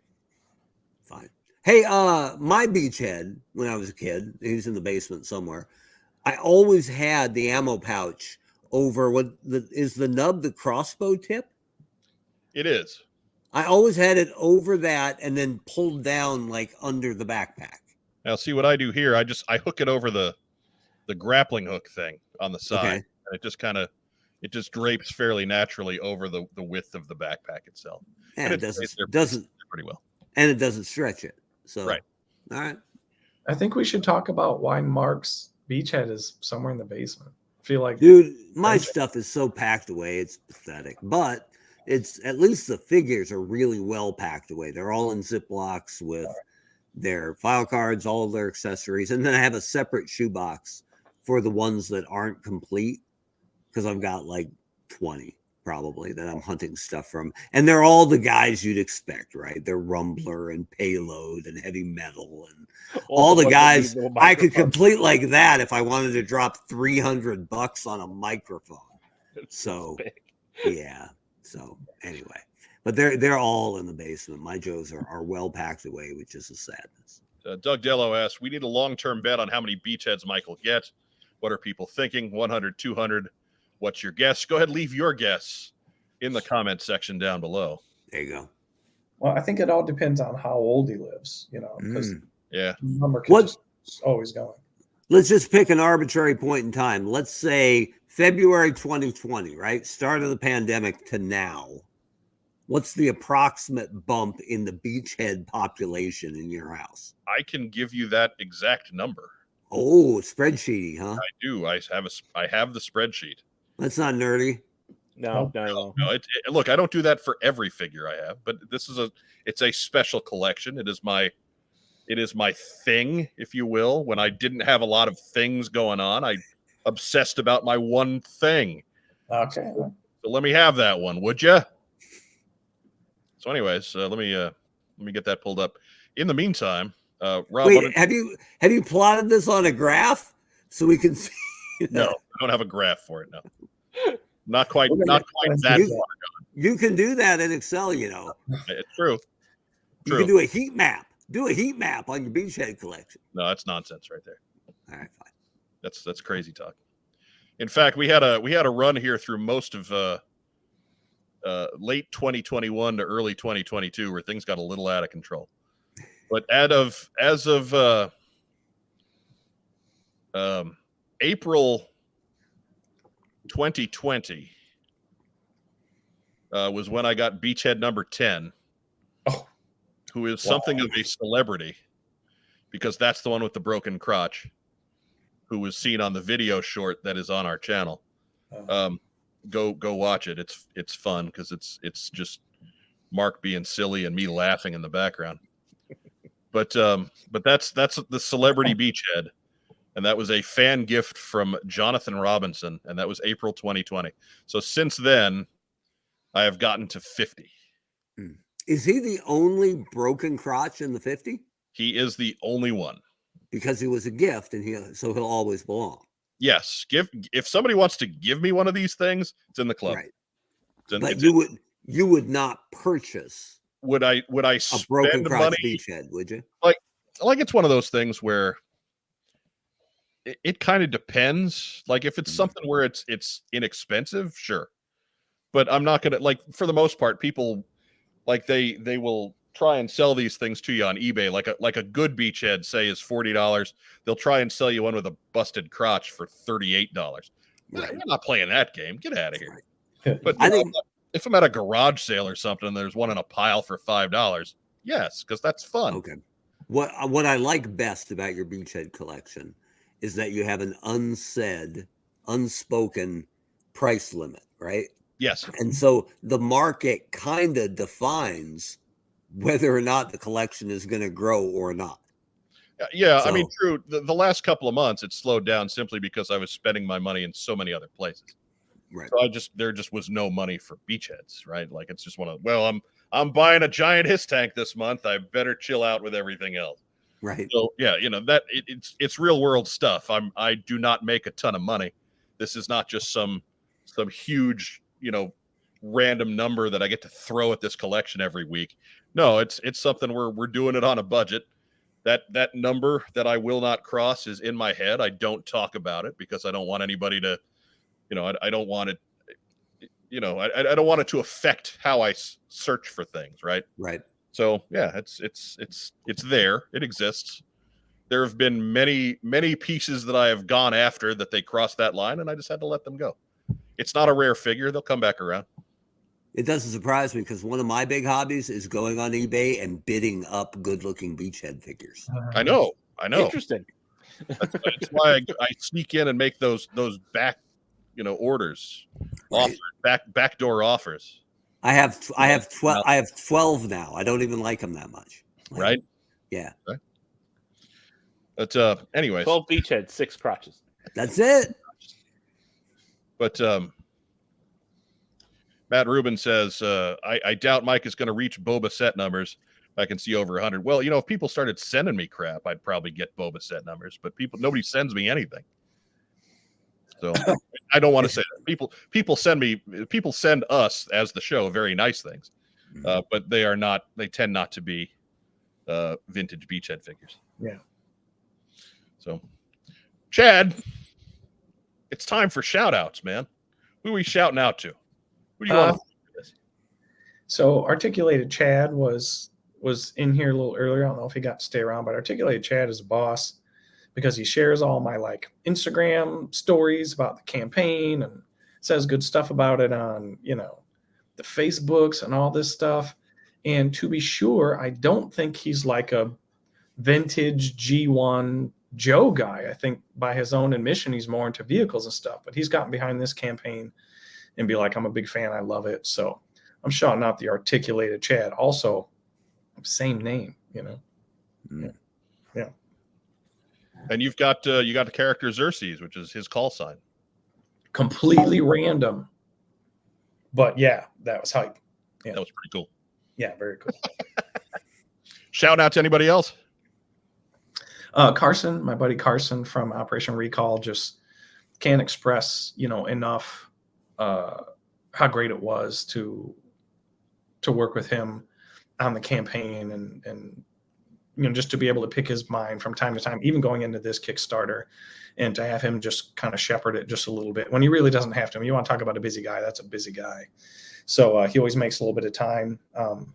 Fine. Hey, my beachhead when I was a kid, he was in the basement somewhere. I always had the ammo pouch over is the nub the crossbow tip? It is. I always had it over that and then pulled down like under the backpack. Now, see what I do here. I hook it over the grappling hook thing on the side, and it just drapes fairly naturally over the width of the backpack itself. And it doesn't pretty well, and it doesn't stretch it. So right. All right. I think we should talk about why Mark's beachhead is somewhere in the basement. I feel like, dude, my stuff is so packed away, it's pathetic. But it's at least the figures are really well packed away. They're all in Ziplocs with their file cards, all of their accessories, and then I have a separate shoebox for the ones that aren't complete because I've got like 20 probably that I'm hunting stuff from, and they're all the guys you'd expect, right? They're Rumbler and Payload and Heavy Metal and all the guys I could complete like that if I wanted to drop $300 on a microphone. So yeah. So anyway, but they're all in the basement. My Joes are well packed away, which is a sadness. Doug Dello asks, we need a long-term bet on how many beachheads Mike will get. What are people thinking? 100, 200? What's your guess? Go ahead, leave your guess in the comment section down below. There you go. well, I think it all depends on how old he lives, because Yeah. the number is always going. Let's just pick an arbitrary point in time. Let's say February 2020, right? Start of the pandemic to now. What's the approximate bump in the beachhead population in your house? I can give you that exact number. Oh, spreadsheety, huh? I do. I have the spreadsheet. That's not nerdy. No. Look, I don't do that for every figure I have, but it's a special collection. It is my thing, if you will. When I didn't have a lot of things going on, I obsessed about my one thing. Okay. So let me have that one, would you? So anyways, let me get that pulled up. In the meantime, Rob, wait, have you plotted this on a graph so we can see? No, I don't have a graph for it. No, not quite that far gone. You can do that in Excel, It's true. You can do a heat map. Do a heat map on your beachhead collection. No, that's nonsense right there. All right, fine. That's crazy talk. In fact, we had a run here through most of late 2021 to early 2022 where things got a little out of control. But as of April 2020 was when I got beachhead number 10, who is something of a celebrity because that's the one with the broken crotch, who was seen on the video short that is on our channel. Go watch it. It's fun because it's just Mark being silly and me laughing in the background. But that's the celebrity beachhead, and that was a fan gift from Jonathan Robinson, and that was April 2020. So since then, I have gotten to 50. Is he the only broken crotch in the 50? He is the only one because he was a gift, and so he'll always belong. Yes, if somebody wants to give me one of these things, it's in the club. Right. But you would not purchase. Would I a broken crotch money? Beachhead? Would you? Like it's one of those things where it kind of depends. Like if it's something where it's inexpensive, sure. But I'm not gonna for the most part, people like they will try and sell these things to you on eBay, like a good beachhead, say, is $40. They'll try and sell you one with a busted crotch for $38. Right. I'm not playing that game. Get out of here. Right. But I think if I'm at a garage sale or something, and there's one in a pile for $5. Yes, because that's fun. okay. What I like best about your beachhead collection is that you have an unsaid, unspoken price limit, right? Yes. And so the market kind of defines whether or not the collection is going to grow or not. Yeah, I mean, true. The last couple of months, it slowed down simply because I was spending my money in so many other places. Right. So there just was no money for beachheads, right? Like it's just I'm buying a giant hiss tank this month. I better chill out with everything else. Right. So yeah, that it's real world stuff. I do not make a ton of money. This is not just some huge, random number that I get to throw at this collection every week. No, it's something we're doing it on a budget. That number that I will not cross is in my head. I don't talk about it because I don't want anybody to, I don't want it, I don't want it to affect how I search for things. Right. Right. So yeah, it's there. It exists. There have been many pieces that I have gone after that they crossed that line, and I just had to let them go. It's not a rare figure. They'll come back around. It doesn't surprise me because one of my big hobbies is going on eBay and bidding up good-looking beachhead figure. I know. Interesting. That's why I sneak in and make those back, orders, Right. backdoor offers. I have 12 now. I don't even like them that much. Like, Right. Yeah. Okay. But anyways, 12 beachheads, 6 crotches. That's it. but Matt Rubin says, I doubt Mike is going to reach Boba Fett numbers. I can see over 100. Well, if people started sending me crap, I'd probably get Boba Fett numbers, but nobody sends me anything. So I don't want to say that. People send us as the show very nice things, but they tend not to be vintage beachhead figures. Yeah. So, Chad, it's time for shout outs, man. Who are we shouting out to? Who do you want to do this? So Articulated Chad was in here a little earlier. I don't know if he got to stay around, but Articulated Chad is a boss because he shares all my Instagram stories about the campaign and says good stuff about it on, the Facebooks and all this stuff. And to be sure, I don't think he's like a vintage G1 Joe guy. I think by his own admission, he's more into vehicles and stuff, but he's gotten behind this campaign and be like, I'm a big fan. I love it. So I'm shouting out the Articulated Chad. Also, same name, Mm. Yeah. And you've got the character Xerxes, which is his call sign. Completely random. But yeah, that was hype. Yeah. That was pretty cool. Yeah, very cool. Shout out to anybody else? Carson, my buddy Carson from Operation Recall, just can't express, enough how great it was to work with him on the campaign and just to be able to pick his mind from time to time, even going into this Kickstarter, and to have him just kind of shepherd it just a little bit when he really doesn't have to. When you want to talk about a busy guy, that's a busy guy. So he always makes a little bit of time, and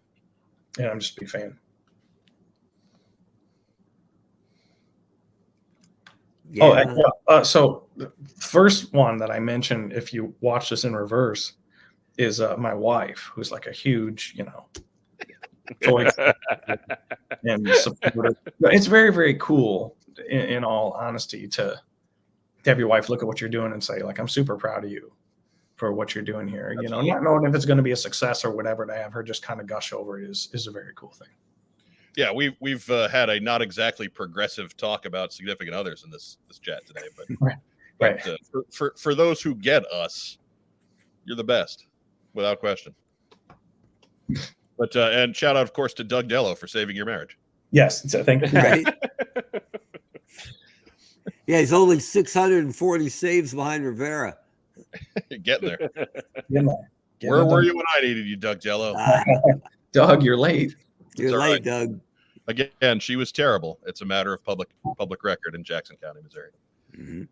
I'm just a big fan. Yeah. So the first one that I mentioned, if you watch this in reverse, is my wife, who's like a huge, toy and supporter. It's very, very cool, in all honesty, to have your wife look at what you're doing and say, I'm super proud of you for what you're doing here. Absolutely. Not knowing if it's going to be a success or whatever, to have her just kind of gush over it is a very cool thing. Yeah, we've had a not exactly progressive talk about significant others in this chat today, but Right. For those who get us, you're the best, without question. But and shout out, of course, to Doug Dello for saving your marriage. Yes, thank you. Right. Yeah, he's only 640 saves behind Rivera. Getting there. Where Were you when I needed you, Doug Dello? Doug, you're late. You're all late, right. Doug. Again, she was terrible. It's a matter of public record in Jackson County, Missouri. Mm-hmm.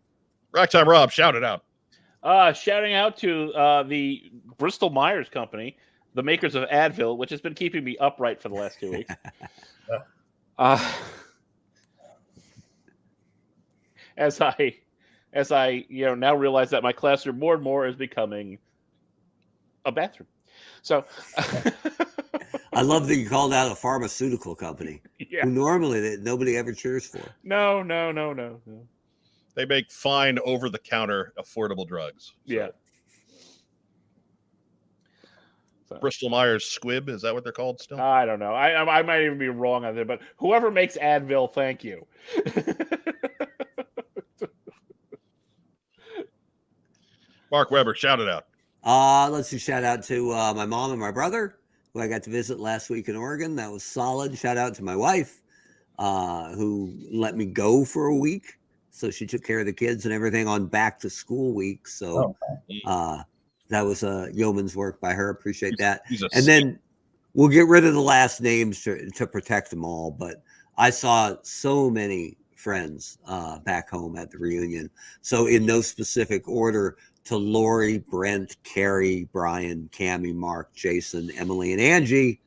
Racktime Rob, shout it out. Shouting out to the Bristol Myers Company. the makers of Advil, which has been keeping me upright for the last 2 weeks. As I now realize that my classroom more and more is becoming a bathroom. So I love that you called out a pharmaceutical company who normally nobody ever cheers for. No. They make fine over-the-counter affordable drugs. So. Yeah. Bristol Myers Squibb, is that what they're called still? I don't know. I might even be wrong on there, but whoever makes Advil, thank you. Mark Weber, shout it out. Let's do shout out to my mom and my brother, who I got to visit last week in Oregon. That was solid. Shout out to my wife, who let me go for a week. So she took care of the kids and everything on back to school week. So that was yeoman's work by her. Appreciate that. And then we'll get rid of the last names to protect them all. But I saw so many friends back home at the reunion. So in no specific order, to Lori, Brent, Carrie, Brian, Cammie, Mark, Jason, Emily, and Angie.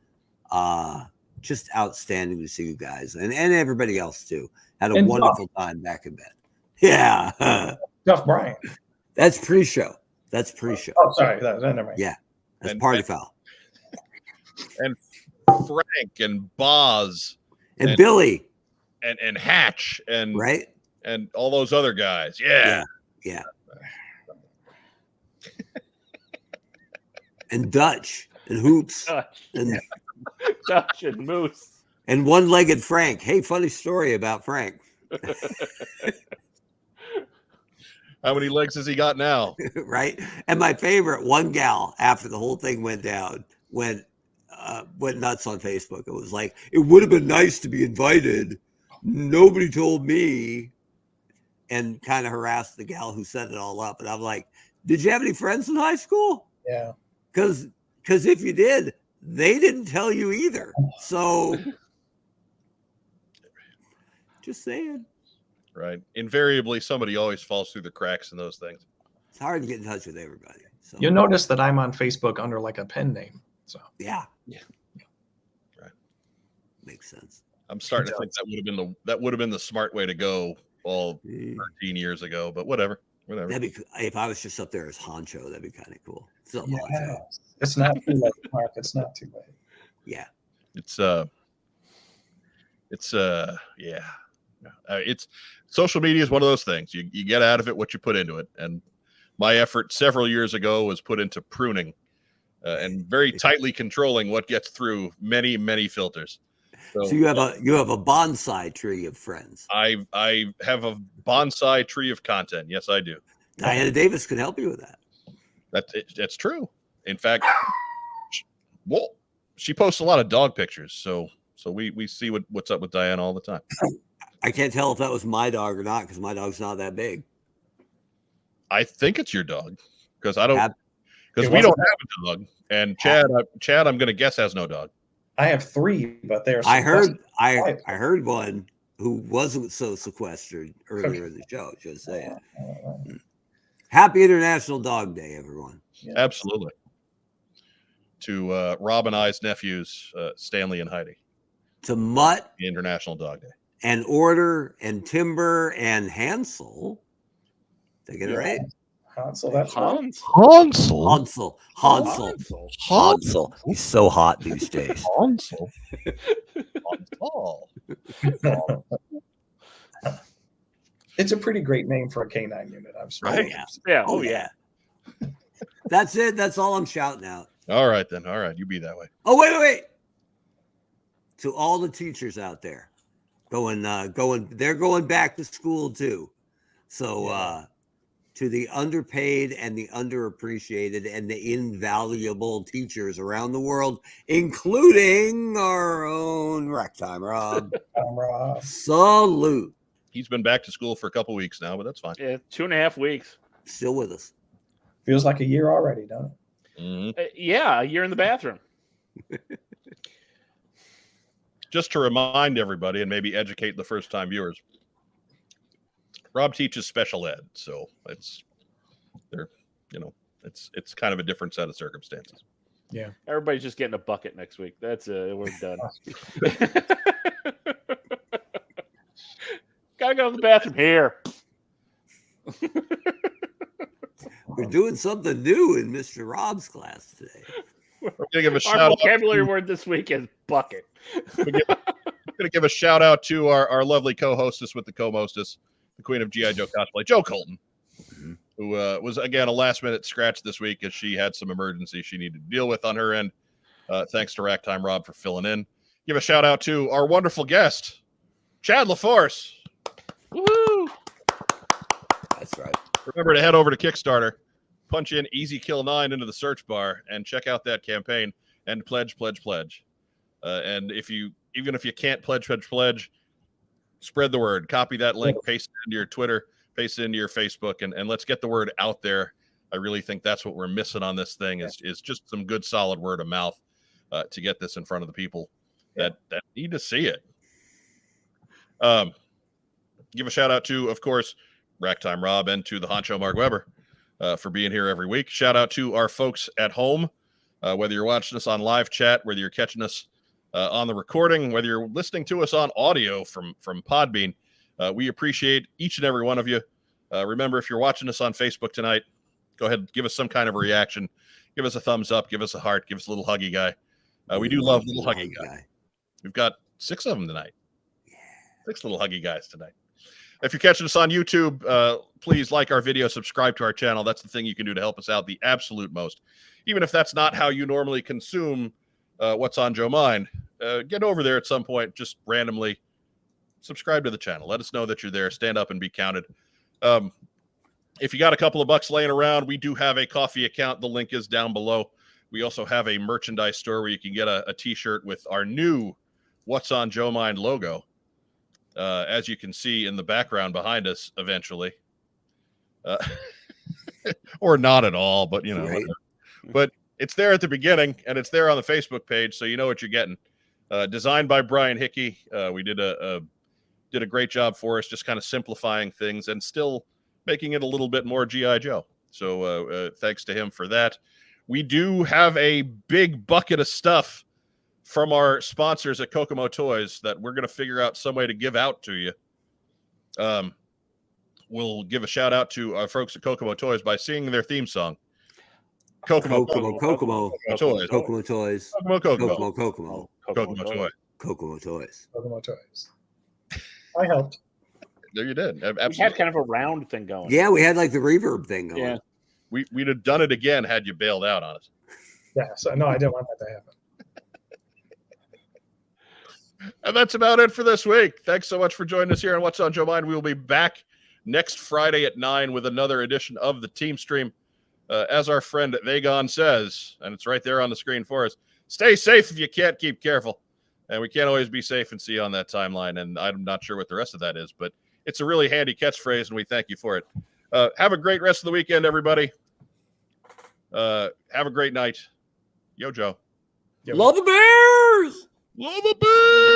Just outstanding to see you guys and everybody else too. Had a wonderful time back in bed. Yeah. Duff Brian. That's pre-show. That's pre-show. Oh, sorry. Never mind. Yeah. That's party foul. And Frank and Boz. And Billy. And Hatch. And right. And all those other guys. Yeah. And Dutch. And Hoops. Dutch and Moose. And one-legged Frank. Hey, funny story about Frank. How many legs has he got now? Right. And my favorite, one gal, after the whole thing went down, went nuts on Facebook. It was like, it would have been nice to be invited. Nobody told me. And kind of harassed the gal who set it all up. And I'm like, did you have any friends in high school? Yeah. Because if you did, they didn't tell you either. So just saying. Right. Invariably, somebody always falls through the cracks in those things. It's hard to get in touch with everybody. So you'll notice that I'm on Facebook under like a pen name. So yeah. Right. Makes sense. I'm starting to think that would have been the smart way to go all 13 years ago, but whatever. That'd be, if I was just up there as Honcho, that'd be kind of cool. Still yeah. Honcho. It's not too late, Mark. It's not too late. Yeah. It's social media is one of those things. You get out of it what you put into it. And my effort several years ago was put into pruning and very tightly controlling what gets through many, many filters. So you have a bonsai tree of friends. I have a bonsai tree of content. Yes, I do. Diana Davis can help you with that. That's true. In fact, she posts a lot of dog pictures. So we see what's up with Diana all the time. I can't tell if that was my dog or not because my dog's not that big. I think it's your dog because we don't have a dog. And Chad, I'm going to guess has no dog. I have 3, but they're. I heard one who wasn't so sequestered earlier in the show. Just saying. Happy International Dog Day, everyone. Yeah. Absolutely. To Rob and I's nephews, Stanley and Heidi. To Mutt. International Dog Day. And Order and Timber and Hansel. Did I get it right? Hansel, that's Hansel. He's so hot these days. Hansel. It's a pretty great name for a canine unit. I'm right. Oh yeah. That's it. That's all I'm shouting out. All right then. All right, you be that way. Oh wait. To all the teachers out there, they're going back to school too. So to the underpaid and the underappreciated and the invaluable teachers around the world, including our own Racktime Rob. Salute. He's been back to school for a couple weeks now, but that's fine. Yeah, 2.5 weeks. Still with us. Feels like a year already, don't it? Mm-hmm. Yeah, a year in the bathroom. Just to remind everybody and maybe educate the first-time viewers, Rob teaches special ed, so it's kind of a different set of circumstances. Yeah. Everybody's just getting a bucket next week. That's we're done. Gotta go to the bathroom here. We're doing something new in Mr. Rob's class today. We're gonna give a Our shout out. vocabulary word this week is bucket. We're gonna give a shout out to our lovely co-hostess with the co-mostess, the queen of G.I. Joe cosplay, Joe Colton, who was again a last-minute scratch this week as she had some emergency she needed to deal with on her end. Thanks to Rack Time Rob for filling in. Give a shout out to our wonderful guest, Chad Laforce. Woohoo! That's right. Remember to head over to Kickstarter, punch in Easy Kill 9 into the search bar, and check out that campaign and pledge. And even if you can't pledge, spread the word. Copy that link, paste it into your Twitter, paste it into your Facebook, and let's get the word out there. I really think that's what we're missing on this thing is just some good solid word of mouth to get this in front of the people that need to see it. Give a shout out to, of course, Racktime Rob and to the honcho Mark Weber for being here every week. Shout out to our folks at home, whether you're watching us on live chat, whether you're catching us on the recording, whether you're listening to us on audio from Podbean. We appreciate each and every one of you. Remember, if you're watching us on Facebook tonight, go ahead, give us some kind of a reaction. Give us a thumbs up, give us a heart, give us a little huggy guy. We do love little huggy guy. We've got 6 of them tonight. 6 little huggy guys tonight. If you're catching us on YouTube, please like our video, subscribe to our channel. That's the thing you can do to help us out the absolute most. Even if that's not how you normally consume What's on Joe Mind, get over there at some point, just randomly subscribe to the channel. Let us know that you're there. Stand up and be counted. If you got a couple of bucks laying around, we do have a coffee account. The link is down below. We also have a merchandise store where you can get a t-shirt with our new What's on Joe Mind logo. As you can see in the background behind us eventually. Or not at all, but you know, Right. But it's there at the beginning and it's there on the Facebook page, so you know what you're getting. Designed by Brian Hickey. We did a great job for us, just kind of simplifying things and still making it a little bit more G.I. Joe. So thanks to him for that. We do have a big bucket of stuff from our sponsors at Kokomo Toys that we're going to figure out some way to give out to you. We'll give a shout out to our folks at Kokomo Toys by singing their theme song. Kokomo Toys. Kokomo Toys. Kokomo Toys. I helped. There you did. We had Absolutely. kind of a round thing going. Yeah, we had like the reverb thing going. Yeah. We'd have done it again had you bailed out on us. Yeah, so no, I didn't want that to happen. And that's about it for this week. Thanks so much for joining us here on What's on Joe Mind. We will be back next Friday at 9 with another edition of the TeamStream. As our friend Vagon says, and it's right there on the screen for us, stay safe if you can't keep careful. And we can't always be safe and see on that timeline. And I'm not sure what the rest of that is, but it's a really handy catchphrase, and we thank you for it. Have a great rest of the weekend, everybody. Have a great night. Yo, Joe. Love the Bears! Love a bears!